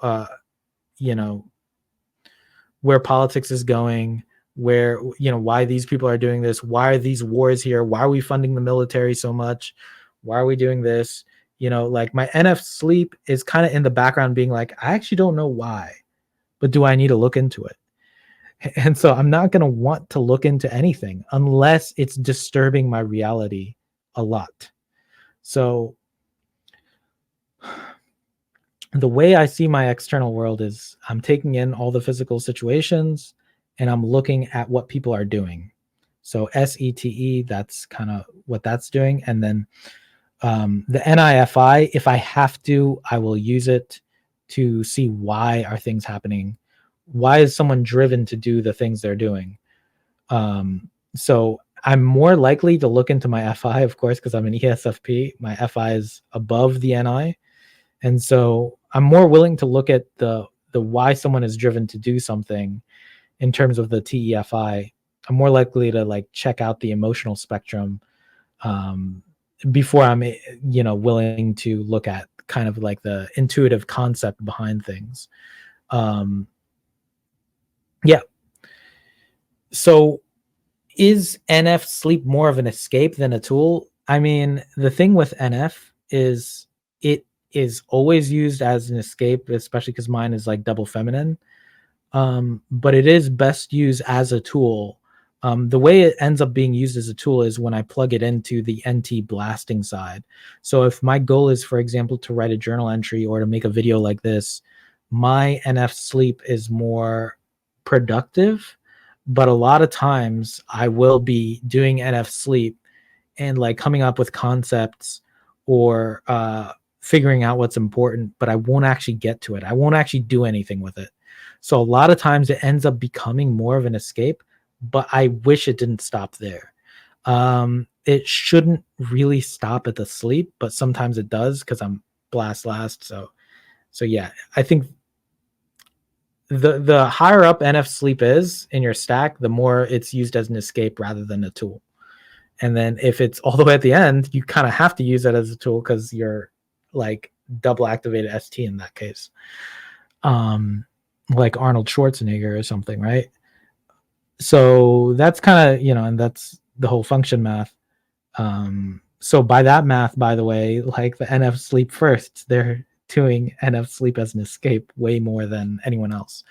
you know where politics is going, where why these people are doing this, why are these wars here, why are we funding the military so much, why are we doing this? Like my NF sleep is kind of in the background being like, I actually don't know why, but do I need to look into it? And so I'm not going to want to look into anything unless it's disturbing my reality a lot. So the way I see my external world is I'm taking in all the physical situations and I'm looking at what people are doing. So SETE, that's kind of what that's doing. And then the NIFI, if I have to, I will use it to see why are things happening. Why is someone driven to do the things they're doing? So I'm more likely to look into my FI, of course, because I'm an ESFP. My FI is above the NI. And so I'm more willing to look at the why someone is driven to do something in terms of the TEFI. I'm more likely to like check out the emotional spectrum, before I'm willing to look at kind of like the intuitive concept behind things. Um, yeah. So is NF sleep more of an escape than a tool? I mean, the thing with NF is it is always used as an escape, especially because mine is like double feminine. But it is best used as a tool, The way it ends up being used as a tool is when I plug it into the NT blasting side. So if my goal is, for example, to write a journal entry or to make a video like this, my NF sleep is more productive. But a lot of times I will be doing NF sleep and like coming up with concepts or figuring out what's important, but I won't actually get to it. I won't actually do anything with it. So a lot of times it ends up becoming more of an escape, but I wish it didn't stop there. It shouldn't really stop at the sleep, but sometimes it does because I'm blast last. So yeah, I think the higher up NF sleep is in your stack, the more it's used as an escape rather than a tool. And then if it's all the way at the end, you kind of have to use it as a tool because you're like double activated ST in that case. Like Arnold Schwarzenegger or something, right? So that's kind of, and that's the whole function math. So by that math, by the way, like the NF sleep first, they're doing NF sleep as an escape way more than anyone else.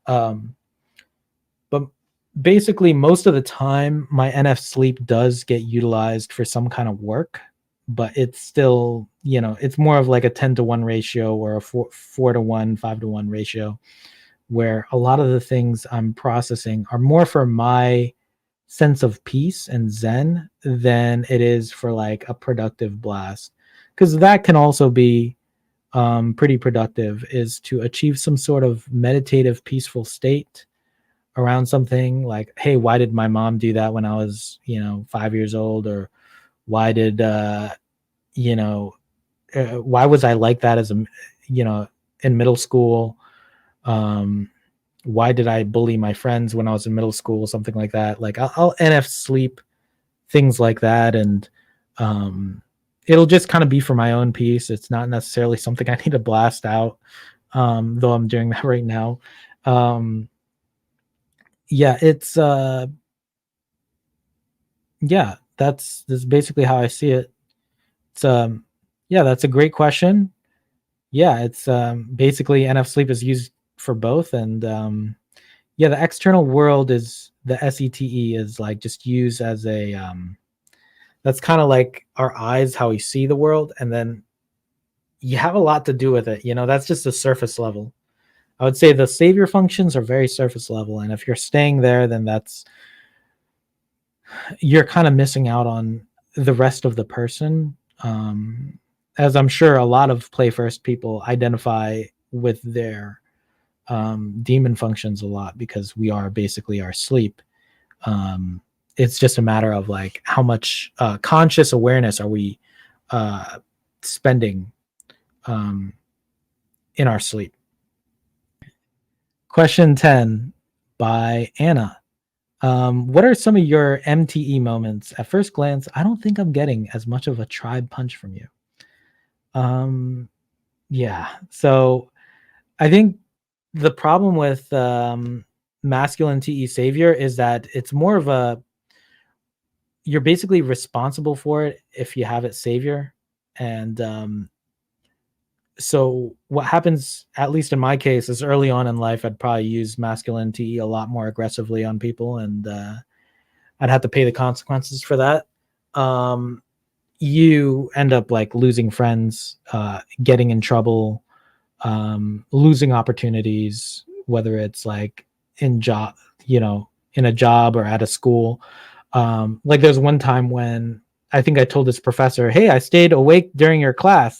But basically, most of the time, my NF sleep does get utilized for some kind of work, but it's still, it's more of like a 10-to-1 ratio or a 4-to-1, 5-to-1 ratio, where a lot of the things I'm processing are more for my sense of peace and zen than it is for like a productive blast. Because that can also be pretty productive, is to achieve some sort of meditative, peaceful state around something like, hey, why did my mom do that when I was 5 years old? Or why did why was I like that as a in middle school? Why did I bully my friends when I was in middle school? Something like that. Like I'll NF sleep things like that, and it'll just kind of be for my own peace. It's not necessarily something I need to blast out, though I'm doing that right now. Yeah, it's yeah, that's basically how I see it. It's yeah, that's a great question. Yeah, it's basically NF sleep is used for both, and yeah, the external world is the SETE is like just used as a that's kind of like our eyes, how we see the world, and then you have a lot to do with it. That's just the surface level. I would say the savior functions are very surface level, and if you're staying there, then you're kind of missing out on the rest of the person. As I'm sure a lot of play first people identify with their demon functions a lot, because we are basically our sleep. It's just a matter of like how much conscious awareness are we spending in our sleep. Question 10 by Anna. What are some of your MTE moments? At first glance, I don't think I'm getting as much of a tribe punch from you. Yeah. So I think the problem with masculine TE savior is that it's more of you're basically responsible for it if you have it savior. And so what happens, at least in my case, is early on in life, I'd probably use masculine TE a lot more aggressively on people, and I'd have to pay the consequences for that. You end up like losing friends, getting in trouble, losing opportunities, whether it's like in a job or at a school. Like there's one time when I think I told this professor, "Hey, I stayed awake during your class."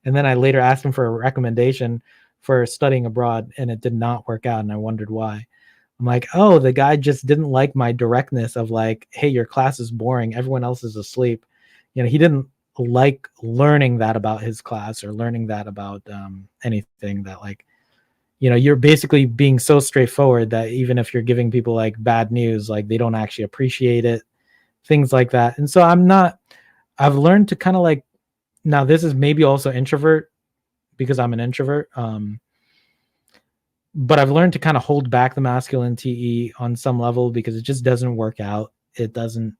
And then I later asked him for a recommendation for studying abroad, and it did not work out, and I wondered why. I'm like, oh, the guy just didn't like my directness of like, hey, your class is boring, everyone else is asleep. He didn't like learning that about his class or learning that about anything that like, you're basically being so straightforward that even if you're giving people like bad news, like they don't actually appreciate it, things like that. And so I've learned to kind of like, now this is maybe also introvert because I'm an introvert. But I've learned to kind of hold back the masculine TE on some level because it just doesn't work out. It doesn't,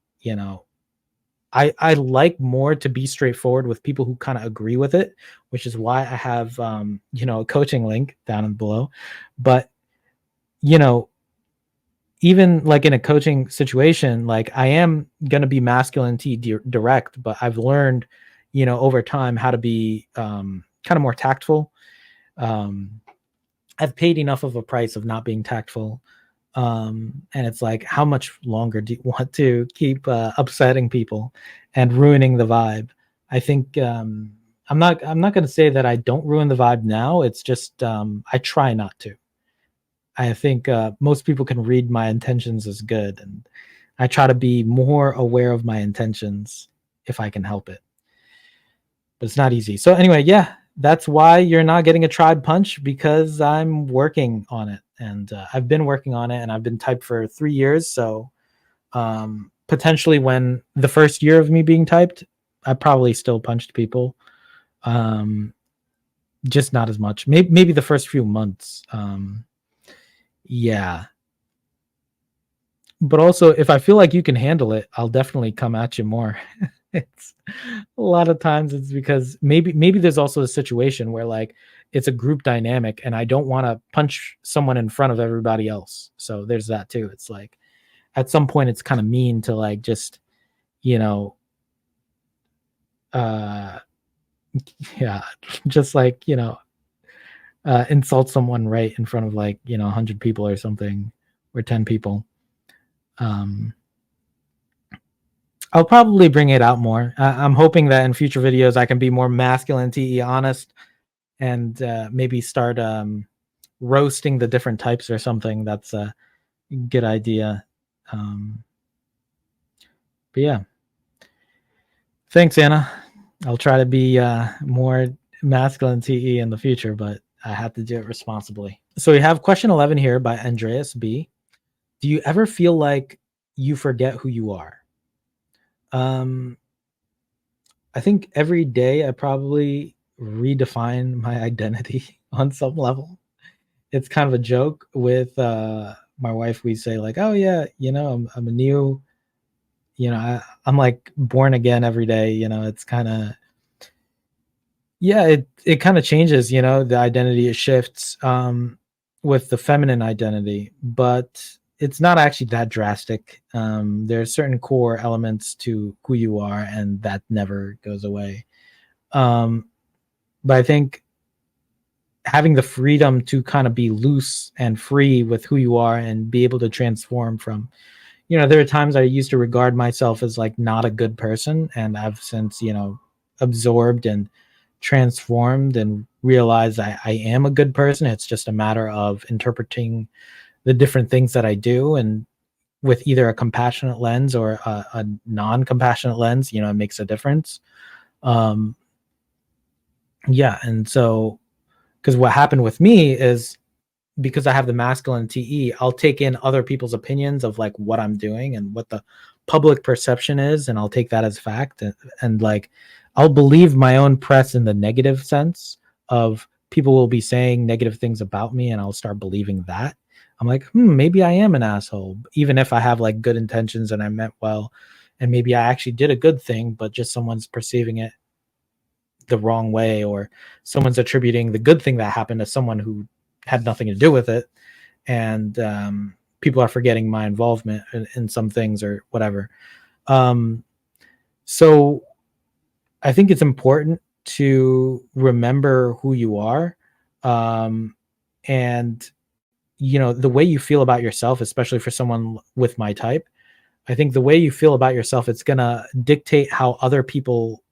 I like more to be straightforward with people who kind of agree with it, which is why I have, a coaching link down below. But, even like in a coaching situation, like I am going to be masculine T direct, but I've learned, over time how to be kind of more tactful. Um, I've paid enough of a price of not being tactful. And it's like, how much longer do you want to keep upsetting people and ruining the vibe? I think I'm not going to say that I don't ruin the vibe now. It's just I try not to. I think most people can read my intentions as good, and I try to be more aware of my intentions if I can help it. But it's not easy. So anyway, yeah, that's why you're not getting a tribe punch, because I'm working on it, and I've been working on it, and I've been typed for 3 years. So potentially, when the first year of me being typed, I probably still punched people, um, just not as much. Maybe the first few months. Yeah, but also if I feel like you can handle it, I'll definitely come at you more. It's a lot of times it's because maybe there's also a situation where like it's a group dynamic and I don't want to punch someone in front of everybody else. So there's that too. It's like at some point it's kind of mean to like just, you know, uh yeah, just like, insult someone right in front of like, 100 people or something, or 10 people. Um I'll probably bring it out more. I'm hoping that in future videos I can be more masculine, te honest, and maybe start roasting the different types or something. That's a good idea. Um, but yeah, thanks, Anna. I'll try to be more masculine, te in the future, but I have to do it responsibly. So we have question 11 here by Andreas B. Do you ever feel like you forget who you are? Um, I think every day I probably redefine my identity on some level. It's kind of a joke with my wife. We say like, "Oh yeah, I'm a new, I'm like born again every day." It's kind of, yeah, it kind of changes. The identity, it shifts with the feminine identity, but it's not actually that drastic. There are certain core elements to who you are, and that never goes away. Um, but I think having the freedom to kind of be loose and free with who you are and be able to transform from, there are times I used to regard myself as like not a good person, and I've since, absorbed and transformed and realized I am a good person. It's just a matter of interpreting the different things that I do, and with either a compassionate lens or a non-compassionate lens, it makes a difference. um yeah, and so, because what happened with me is, because I have the masculine TE, I'll take in other people's opinions of like what I'm doing and what the public perception is, and I'll take that as fact. And like, I'll believe my own press in the negative sense of people will be saying negative things about me, and I'll start believing that. I'm like, maybe I am an asshole, even if I have like good intentions and I meant well, and maybe I actually did a good thing, but just someone's perceiving it the wrong way, or someone's attributing the good thing that happened to someone who had nothing to do with it, and people are forgetting my involvement in some things or whatever. So I think it's important to remember who you are, um, and the way you feel about yourself, especially for someone with my type. I think the way you feel about yourself, it's gonna dictate how other people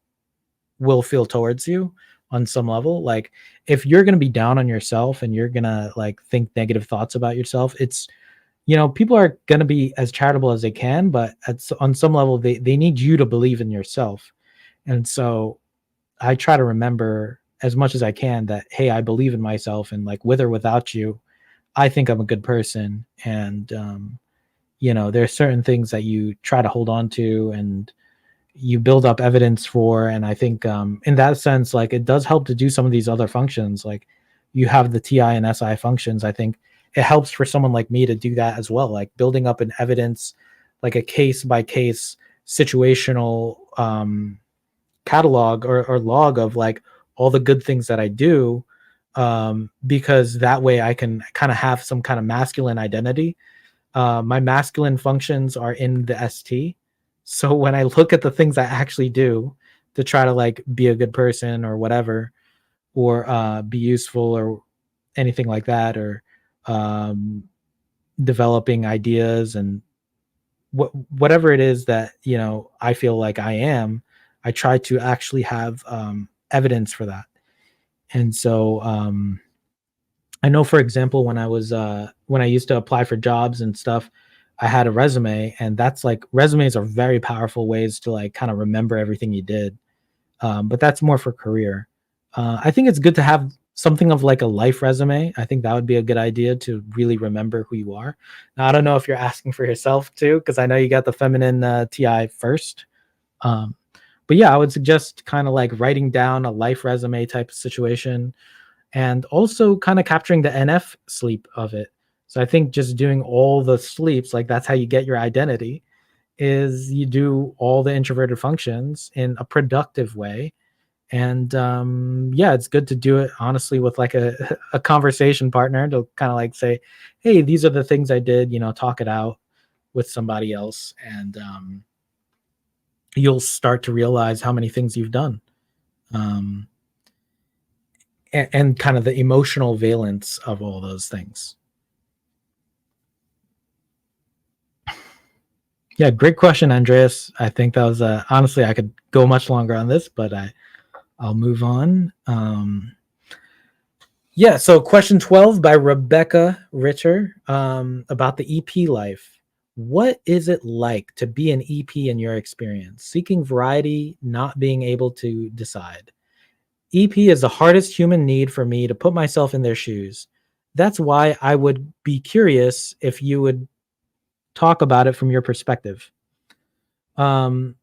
will feel towards you on some level. Like, if you're going to be down on yourself and you're going to like think negative thoughts about yourself, it's, people are going to be as charitable as they can, but on some level they need you to believe in yourself. And so I try to remember as much as I can that, hey, I believe in myself, and like with or without you, I think I'm a good person. And there are certain things that you try to hold on to, and you build up evidence for. And I think in that sense, like, it does help to do some of these other functions. Like, you have the TI and SI functions. I think it helps for someone like me to do that as well, like building up an evidence, like a case by case situational catalog, or log of like all the good things that I do, because that way I can kind of have some kind of masculine identity, My masculine functions are in the ST. So when I look at the things I actually do to try to like be a good person or whatever, or be useful or anything like that, or um, developing ideas and whatever it is that I feel like I am, I try to actually have evidence for that. And so I know, for example, when I used to apply for jobs and stuff, I had a resume, and that's like resumes are very powerful ways to like kind of remember everything you did. But that's more for career. I think it's good to have something of like a life resume. I think that would be a good idea to really remember who you are. Now, I don't know if you're asking for yourself too, because I know you got the feminine TI first. Um, but yeah, I would suggest kind of like writing down a life resume type of situation, and also kind of capturing the NF sleep of it. So I think just doing all the sleeps, like that's how you get your identity, is you do all the introverted functions in a productive way. And yeah, it's good to do it honestly with like a conversation partner to kind of like say, hey, these are the things I did, talk it out with somebody else. And you'll start to realize how many things you've done. Um, and kind of the emotional valence of all those things. Yeah, great question, Andreas. I think that was honestly, I could go much longer on this, but I'll move on. Yeah, so question 12 by Rebecca Ritter, about the EP life. What is it like to be an EP in your experience? Seeking variety, not being able to decide. EP is the hardest human need for me to put myself in their shoes. That's why I would be curious if you would talk about it from your perspective. Um,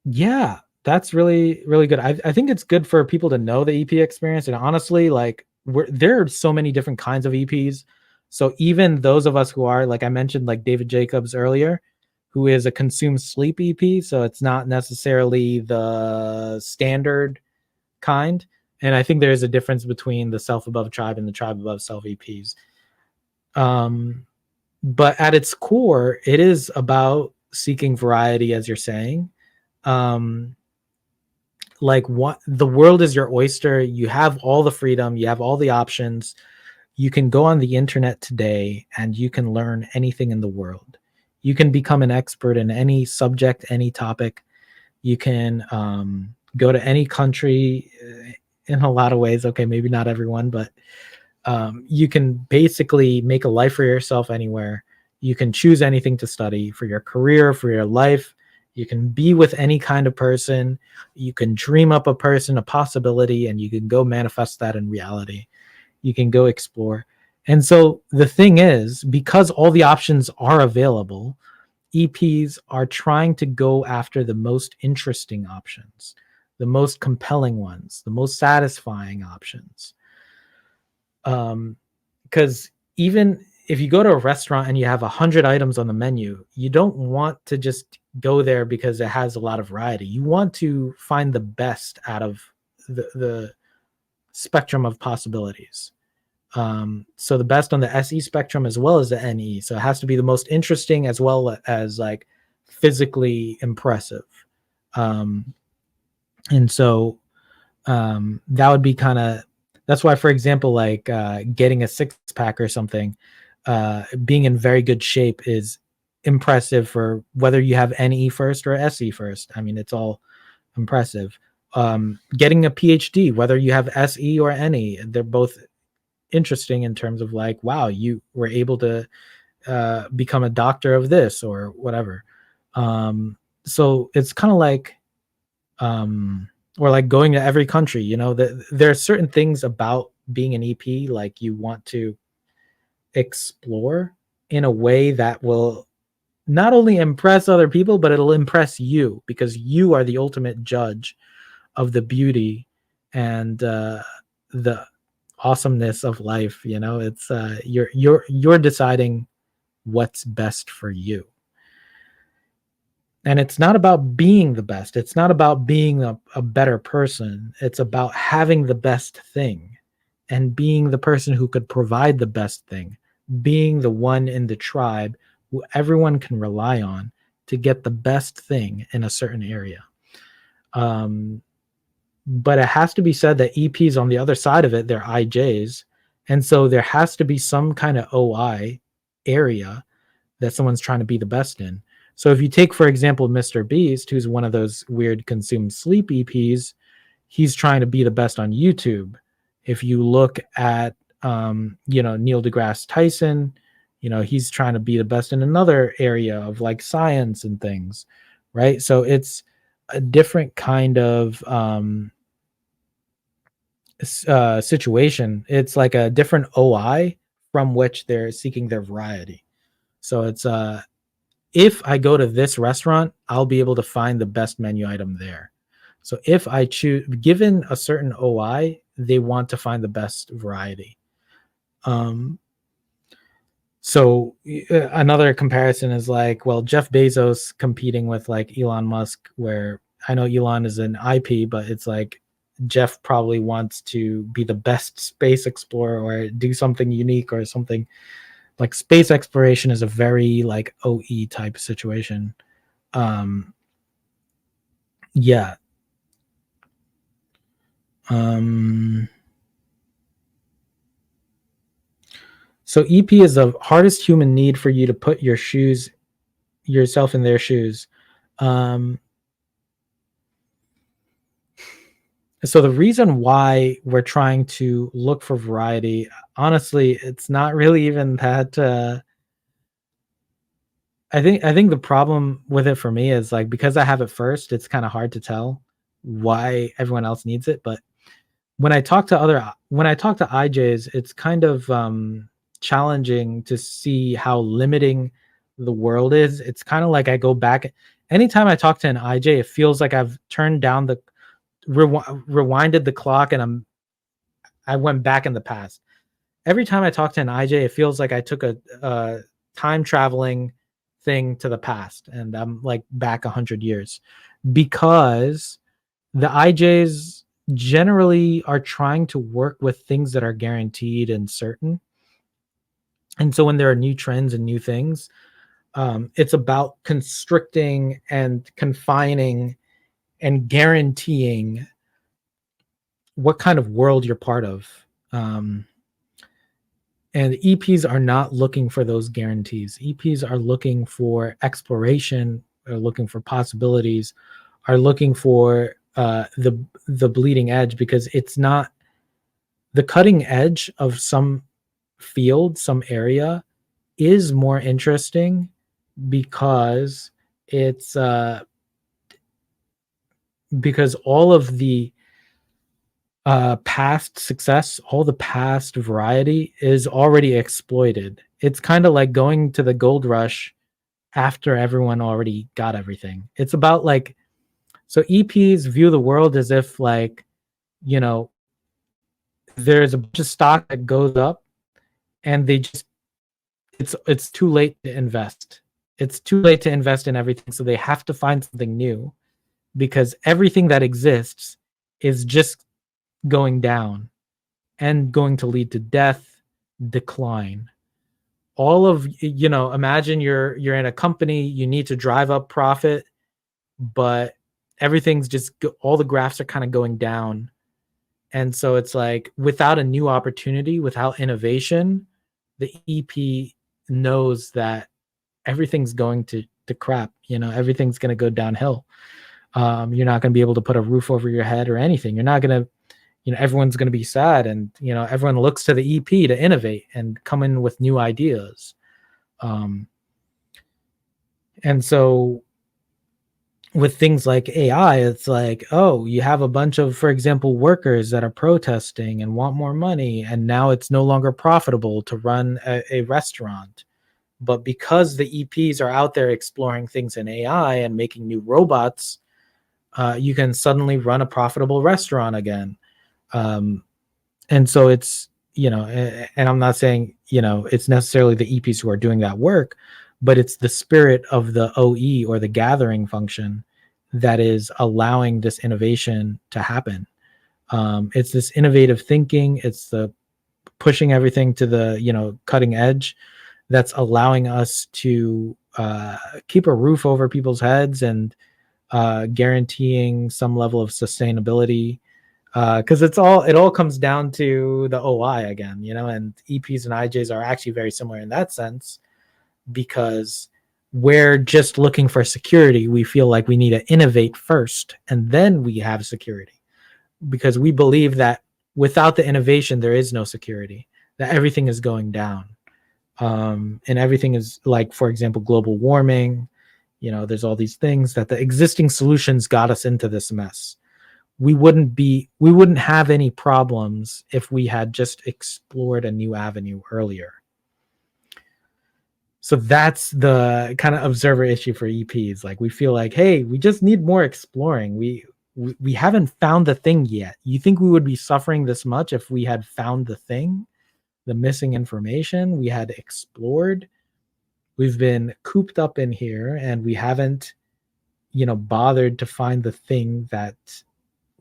Yeah, that's really, really good. I think it's good for people to know the EP experience. And honestly, like there are so many different kinds of EPs. So even those of us who are, like I mentioned, like David Jacobs earlier, who is a consume sleep EP. So it's not necessarily the standard kind. And I think there is a difference between the self above tribe and the tribe above self EPs. Um, but at its core, it is about seeking variety, as you're saying. Um, like what the world is your oyster. You have all the freedom, you have all the options. You can go on the internet today and you can learn anything in the world. You can become an expert in any subject, any topic. You can go to any country in a lot of ways. Okay, maybe not everyone, but you can basically make a life for yourself anywhere. You can choose anything to study for your career, for your life. You can be with any kind of person. You can dream up a person, a possibility, and you can go manifest that in reality. You can go explore. And so the thing is, because all the options are available, EPs are trying to go after the most interesting options, the most compelling ones, the most satisfying options. Because even if you go to a restaurant and you have 100 items on the menu, you don't want to just go there because it has a lot of variety. You want to find the best out of the spectrum of possibilities. So the best on the SE spectrum as well as the NE. So it has to be the most interesting as well as like physically impressive. Um, and so that would be kind of, that's why, for example, like getting a six pack or something, being in very good shape is impressive for whether you have NE first or SE first. I mean, it's all impressive. Getting a PhD, whether you have SE or NE, they're both interesting in terms of like, wow, you were able to become a doctor of this or whatever. So it's kind of like, or like going to every country, there are certain things about being an EP like you want to explore in a way that will not only impress other people, but it'll impress you because you are the ultimate judge of the beauty and the awesomeness of life. It's you're deciding what's best for you. And it's not about being the best. It's not about being a better person. It's about having the best thing and being the person who could provide the best thing being the one in the tribe who everyone can rely on to get the best thing in a certain area. But it has to be said that EPs on the other side of it, they're IJs. And so there has to be some kind of OI area that someone's trying to be the best in. So if you take, for example, Mr. Beast, who's one of those weird consume sleep EPs, he's trying to be the best on YouTube. If you look at, Neil deGrasse Tyson, he's trying to be the best in another area of like science and things, right? So it's a different kind of situation. It's like a different OI from which they're seeking their variety. So it's if I go to this restaurant, I'll be able to find the best menu item there. So if I choose, given a certain OI, they want to find the best variety. So another comparison is like, well, Jeff Bezos competing with like Elon Musk, where I know Elon is an IP, but it's like Jeff probably wants to be the best space explorer or do something unique or something. Like space exploration is a very like OE type situation. Yeah. So EP is the hardest human need for you to put yourself in their shoes. So the reason why we're trying to look for variety, honestly, it's not really even that. I think the problem with it for me is like because I have it first, it's kind of hard to tell why everyone else needs it. But when I talk to IJs, it's kind of challenging to see how limiting the world is. It's kind of like I go back. Anytime I talk to an IJ, it feels like I've turned down the rewinded the clock and I went back in the past. Every time I talk to an IJ, it feels like I took a time traveling thing to the past and I'm like back 100 years because the IJs generally are trying to work with things that are guaranteed and certain. And so when there are new trends and new things, it's about constricting and confining and guaranteeing what kind of world you're part of. And EPs are not looking for those guarantees. EPs are looking for exploration, are looking for possibilities, are looking for the bleeding edge, because it's not the cutting edge of some field, some area is more interesting because it's because all of the past success, all the past variety is already exploited. It's kind of like going to the gold rush after everyone already got everything. It's about like, so EPs view the world as if like, there's a bunch of stock that goes up and they just, it's too late to invest. It's too late to invest in everything. So they have to find something new because everything that exists is just going down and going to lead to death, decline. All of, imagine you're in a company, you need to drive up profit, but everything's just all the graphs are kind of going down. And so it's like without a new opportunity, without innovation, the EP knows that everything's going to crap, everything's going to go downhill. You're not going to be able to put a roof over your head or anything. You're not going to, everyone's going to be sad, and everyone looks to the EP to innovate and come in with new ideas. And so with things like AI, it's like, oh, you have a bunch of, for example, workers that are protesting and want more money, and now it's no longer profitable to run a restaurant. But because the EPs are out there exploring things in AI and making new robots, you can suddenly run a profitable restaurant again. And so it's, and I'm not saying, it's necessarily the EPs who are doing that work, but it's the spirit of the OE or the gathering function that is allowing this innovation to happen. It's this innovative thinking. It's the pushing everything to the, cutting edge, that's allowing us to keep a roof over people's heads and guaranteeing some level of sustainability. Because it all comes down to the OI again, and EPs and IJs are actually very similar in that sense, because we're just looking for security. We feel like we need to innovate first, and then we have security, because we believe that without the innovation, there is no security, that everything is going down. And everything is, like, for example, global warming. There's all these things that the existing solutions got us into this mess. We wouldn't have any problems if we had just explored a new avenue earlier. So that's the kind of observer issue for EPs. Like, we feel like, hey, we just need more exploring. We haven't found the thing yet. You think we would be suffering this much if we had found the thing, the missing information we had explored? We've been cooped up in here, and we haven't, bothered to find the thing that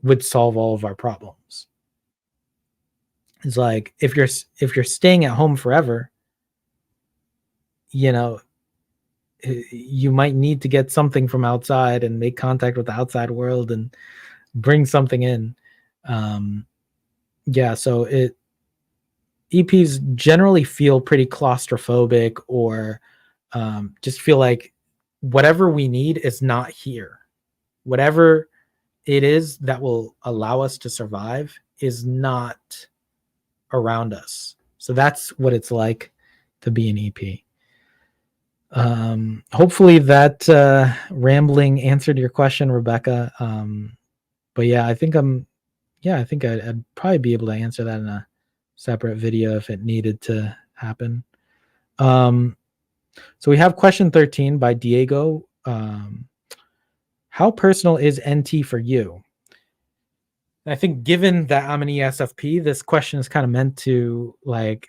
would solve all of our problems. It's like, if you're staying at home forever, you might need to get something from outside and make contact with the outside world and bring something in. So EPs generally feel pretty claustrophobic, or just feel like whatever we need is not here. Whatever it is that will allow us to survive is not around us. So that's what it's like to be an EP. Hopefully that rambling answered your question, Rebecca. But yeah, I think I'd probably be able to answer that in a separate video if it needed to happen. So we have question 13 by Diego. How personal is NT for you? I think, given that I'm an ESFP, this question is kind of meant to, like,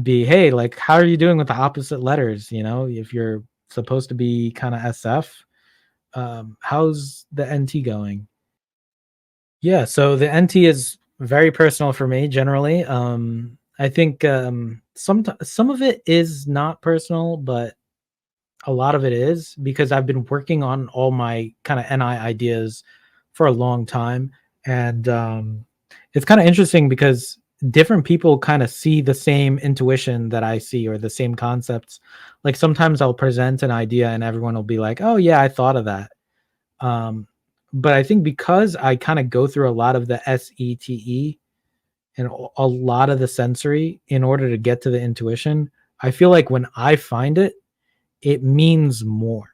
be, hey, like, how are you doing with the opposite letters? If you're supposed to be kind of SF, how's the NT going? Yeah, so the NT is very personal for me generally. I think some of it is not personal, but a lot of it is, because I've been working on all my kind of NI ideas for a long time. And it's kind of interesting because different people kind of see the same intuition that I see, or the same concepts. Like, sometimes I'll present an idea and everyone will be like, oh yeah, I thought of that. But I think because I kind of go through a lot of the SETE and a lot of the sensory in order to get to the intuition, I feel like when I find it, it means more.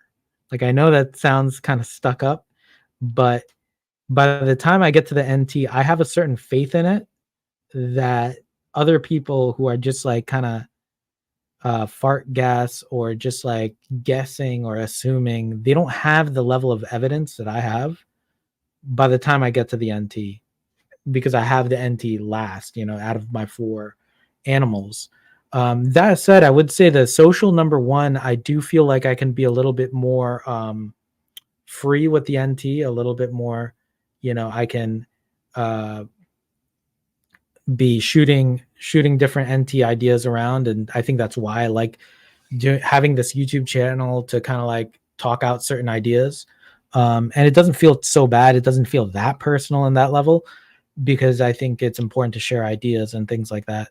Like, I know that sounds kind of stuck up, but by the time I get to the NT, I have a certain faith in it that other people who are just like kind of fart gas, or just like guessing or assuming, they don't have the level of evidence that I have by the time I get to the NT, because I have the NT last, out of my 4 animals. That said, I would say the social number 1, I do feel like I can be a little bit more free with the NT, a little bit more, I can be shooting different NT ideas around. And I think that's why I like having this YouTube channel, to kind of like talk out certain ideas. And it doesn't feel so bad. It doesn't feel that personal in that level, because I think it's important to share ideas and things like that.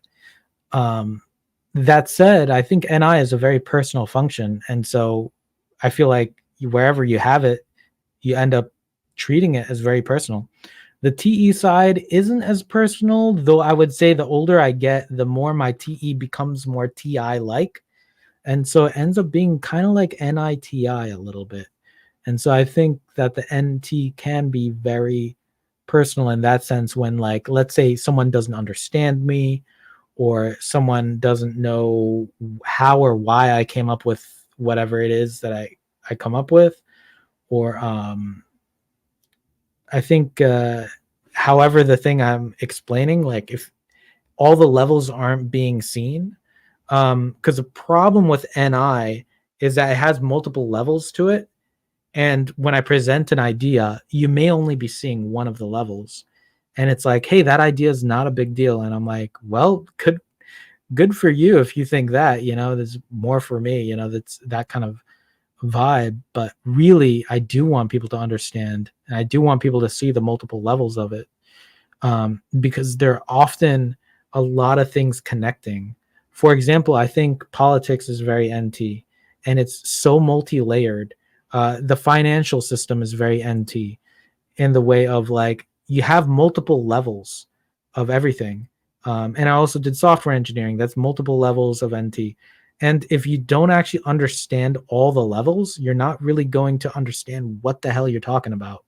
That said, I think NI is a very personal function. And so I feel like wherever you have it, you end up treating it as very personal. The TE side isn't as personal, though I would say the older I get, the more my TE becomes more TI like. And so it ends up being kind of like NITI a little bit. And so I think that the NT can be very personal in that sense, when, like, let's say someone doesn't understand me, or someone doesn't know how or why I came up with whatever it is that I come up with, or I think however the thing I'm explaining, like, if all the levels aren't being seen, because the problem with NI is that it has multiple levels to it. And when I present an idea, you may only be seeing one of the levels. And it's like, hey, that idea is not a big deal. And I'm like, well, good for you if you think that, there's more for me, that's that kind of vibe. But really, I do want people to understand, and I do want people to see the multiple levels of it, because there are often a lot of things connecting. For example, I think politics is very NT, and it's so multi-layered. The financial system is very NT in the way of like you have multiple levels of everything. And I also did software engineering. That's multiple levels of NT. And if you don't actually understand all the levels, you're not really going to understand what the hell you're talking about.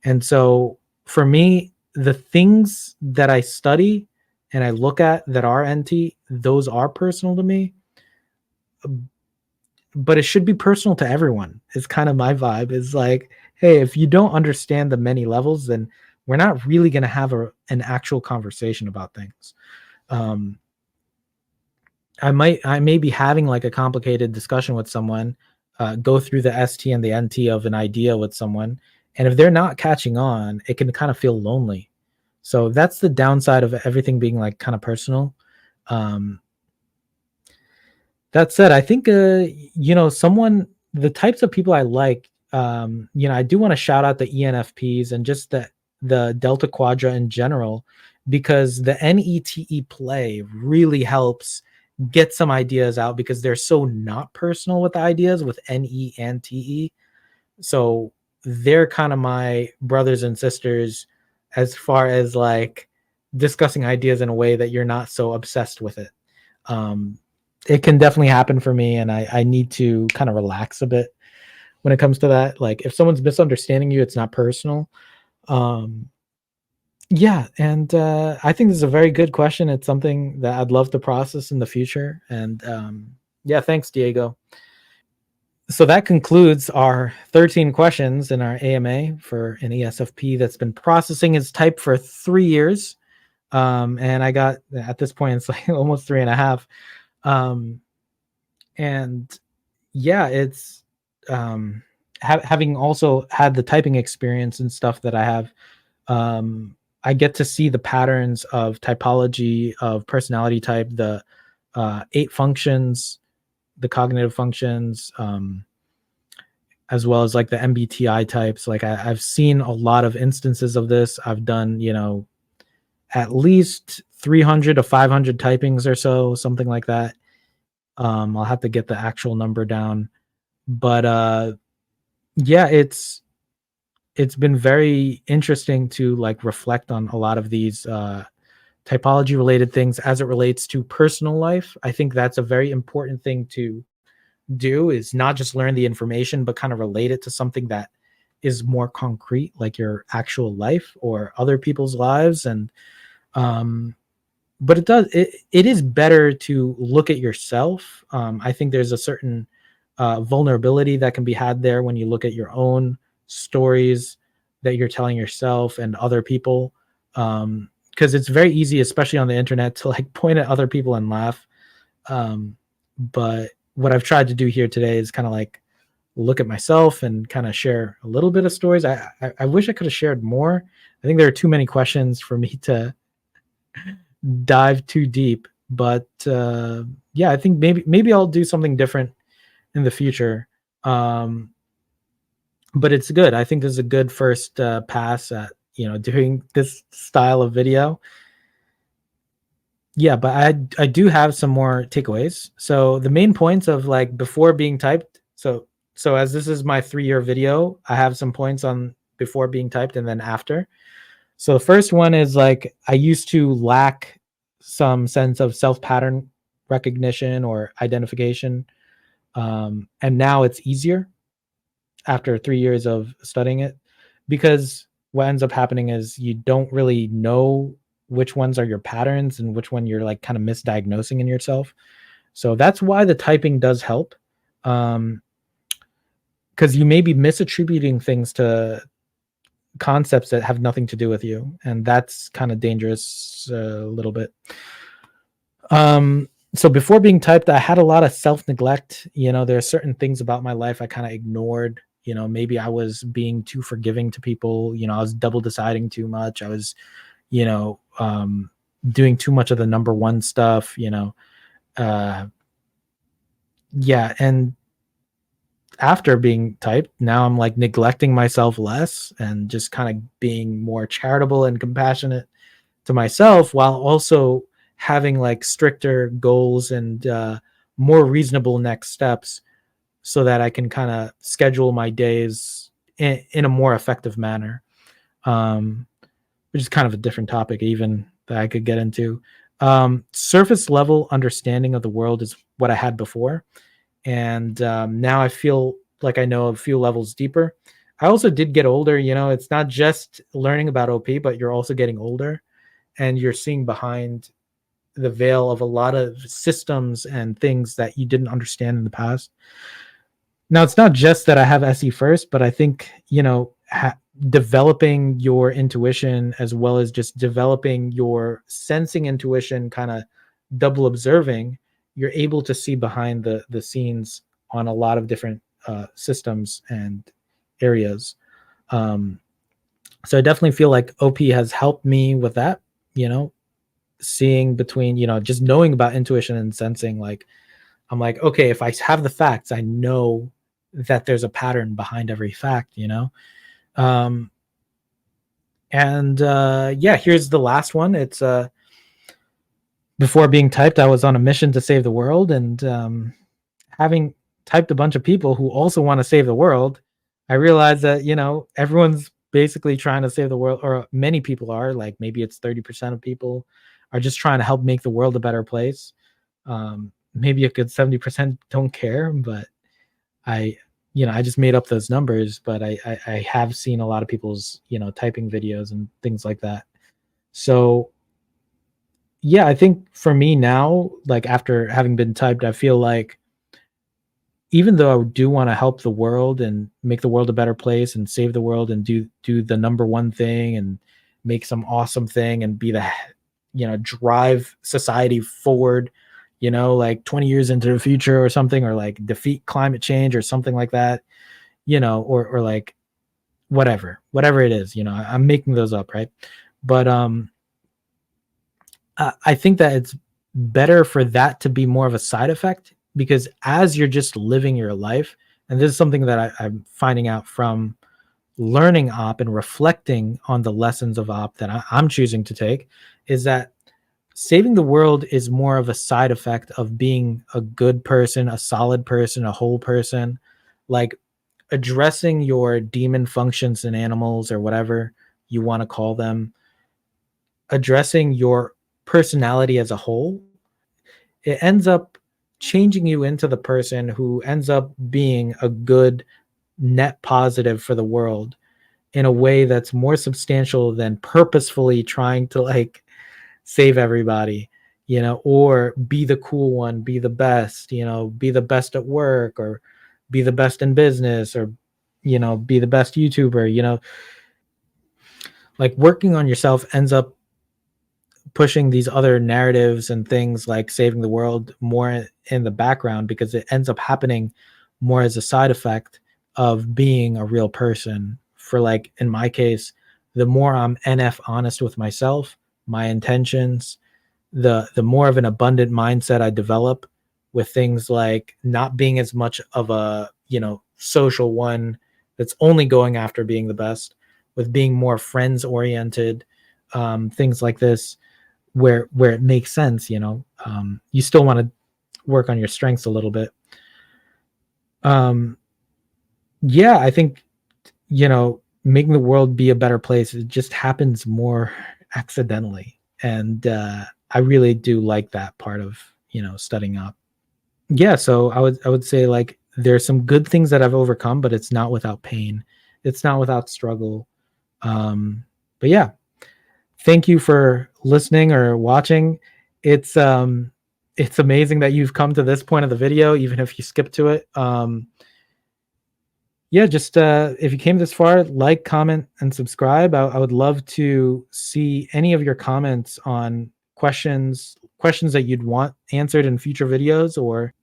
And so for me, the things that I study and I look at that are NT, those are personal to me, but it should be personal to everyone. It's kind of my vibe. Is like, hey, if you don't understand the many levels, then we're not really going to have an actual conversation about things. Um, I may be having like a complicated discussion with someone, go through the ST and the NT of an idea with someone, and if they're not catching on, it can kind of feel lonely. So that's the downside of everything being like kind of personal. Um, that said, I think someone the types of people I like, I do want to shout out the ENFPs and just the Delta Quadra in general, because the NETE play really helps get some ideas out because they're so not personal with the ideas with NE and TE. So they're kind of my brothers and sisters as far as like discussing ideas in a way that you're not so obsessed with it. Um, it can definitely happen for me, and I need to kind of relax a bit when it comes to that. Like if someone's misunderstanding you, it's not personal. Um, yeah, and I think this is a very good question. It's something that I'd love to process in the future. And yeah, thanks, Diego. So that concludes our 13 questions in our AMA for an ESFP that's been processing his type for 3 years. And I got at this point, it's like almost 3.5. Um, and yeah, it's having also had the typing experience and stuff that I have. I get to see the patterns of typology of personality type, the 8 functions, the cognitive functions, as well as like the MBTI types. Like I've seen a lot of instances of this. I've done, at least 300 to 500 typings or so, something like that. I'll have to get the actual number down, but yeah, it's been very interesting to like reflect on a lot of these typology related things as it relates to personal life. I think that's a very important thing to do, is not just learn the information but kind of relate it to something that is more concrete, like your actual life or other people's lives. And um but it is better to look at yourself. I think there's a certain vulnerability that can be had there when you look at your own stories that you're telling yourself and other people, because it's very easy, especially on the internet, to like point at other people and laugh. But what I've tried to do here today is kind of like look at myself and kind of share a little bit of stories. I wish I could have shared more. I think there are too many questions for me to dive too deep. But yeah, I think maybe I'll do something different in the future. Um, but it's good. I think this is a good first pass at doing this style of video. Yeah, but I do have some more takeaways. So the main points of like before being typed. So as this is my 3-year video, I have some points on before being typed and then after. So the first one is like I used to lack some sense of self pattern recognition or identification, and now it's easier after 3 years of studying it, because what ends up happening is you don't really know which ones are your patterns and which one you're like kind of misdiagnosing in yourself. So that's why the typing does help, because you may be misattributing things to concepts that have nothing to do with you, and that's kind of dangerous a little bit. So before being typed, I had a lot of self-neglect. There are certain things about my life I kind of ignored. Maybe I was being too forgiving to people. I was double deciding too much. I was you know, doing too much of the number one stuff, uh, yeah. And after being typed, now I'm like neglecting myself less and just kind of being more charitable and compassionate to myself, while also having like stricter goals and more reasonable next steps, so that I can kind of schedule my days in a more effective manner. Um, which is kind of a different topic, even that I could get into. Surface level understanding of the world is what I had before, and now I feel like I know a few levels deeper. I also did get older. It's not just learning about OP, but you're also getting older, and you're seeing behind the veil of a lot of systems and things that you didn't understand in the past. Now, it's not just that I have SE first, but I think, developing your intuition as well as just developing your sensing intuition, kind of double observing, you're able to see behind the scenes on a lot of different systems and areas. Um, so I definitely feel like OP has helped me with that, seeing between, just knowing about intuition and sensing. Like, I'm like, okay, if I have the facts, I know that there's a pattern behind every fact. Um, and yeah, here's the last one. It's before being typed, I was on a mission to save the world, and having typed a bunch of people who also want to save the world, I realized that everyone's basically trying to save the world, or many people are. Like maybe it's 30% of people are just trying to help make the world a better place. Maybe a good 70% don't care, but I, I just made up those numbers, but I have seen a lot of people's, typing videos and things like that. So yeah, I think for me now, like after having been typed, I feel like even though I do want to help the world and make the world a better place and save the world and do the number one thing and make some awesome thing and be the drive society forward, like 20 years into the future or something, or like defeat climate change or something like that, or like whatever it is, I'm making those up, right? But I think that it's better for that to be more of a side effect, because as you're just living your life, and this is something that I'm finding out from learning op and reflecting on the lessons of op that I'm choosing to take, is that saving the world is more of a side effect of being a good person, a solid person, a whole person. Like addressing your demon functions in animals or whatever you want to call them, addressing your personality as a whole, it ends up changing you into the person who ends up being a good net positive for the world in a way that's more substantial than purposefully trying to like save everybody, or be the cool one, be the best, be the best at work, or be the best in business, or be the best YouTuber. Like working on yourself ends up pushing these other narratives and things like saving the world more in the background, because it ends up happening more as a side effect of being a real person. For like in my case, the more I'm NF honest with myself, my intentions, the more of an abundant mindset I develop, with things like not being as much of a social one that's only going after being the best, with being more friends oriented, things like this, where it makes sense. You still want to work on your strengths a little bit. um yeah, I think making the world be a better place, it just happens more accidentally, and I really do like that part of studying up. Yeah, so I would say like there's some good things that I've overcome, but it's not without pain, it's not without struggle. But yeah, thank you for listening or watching. It's amazing that you've come to this point of the video, even if you skip to it. Yeah, just if you came this far, like, comment, and subscribe. I would love to see any of your comments on questions that you'd want answered in future videos, or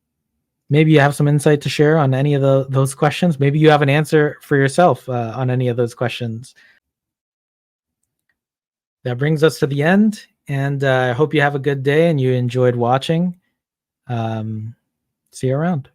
maybe you have some insight to share on any of those questions. Maybe you have an answer for yourself on any of those questions. that brings us to the end. And I hope you have a good day and you enjoyed watching. See you around.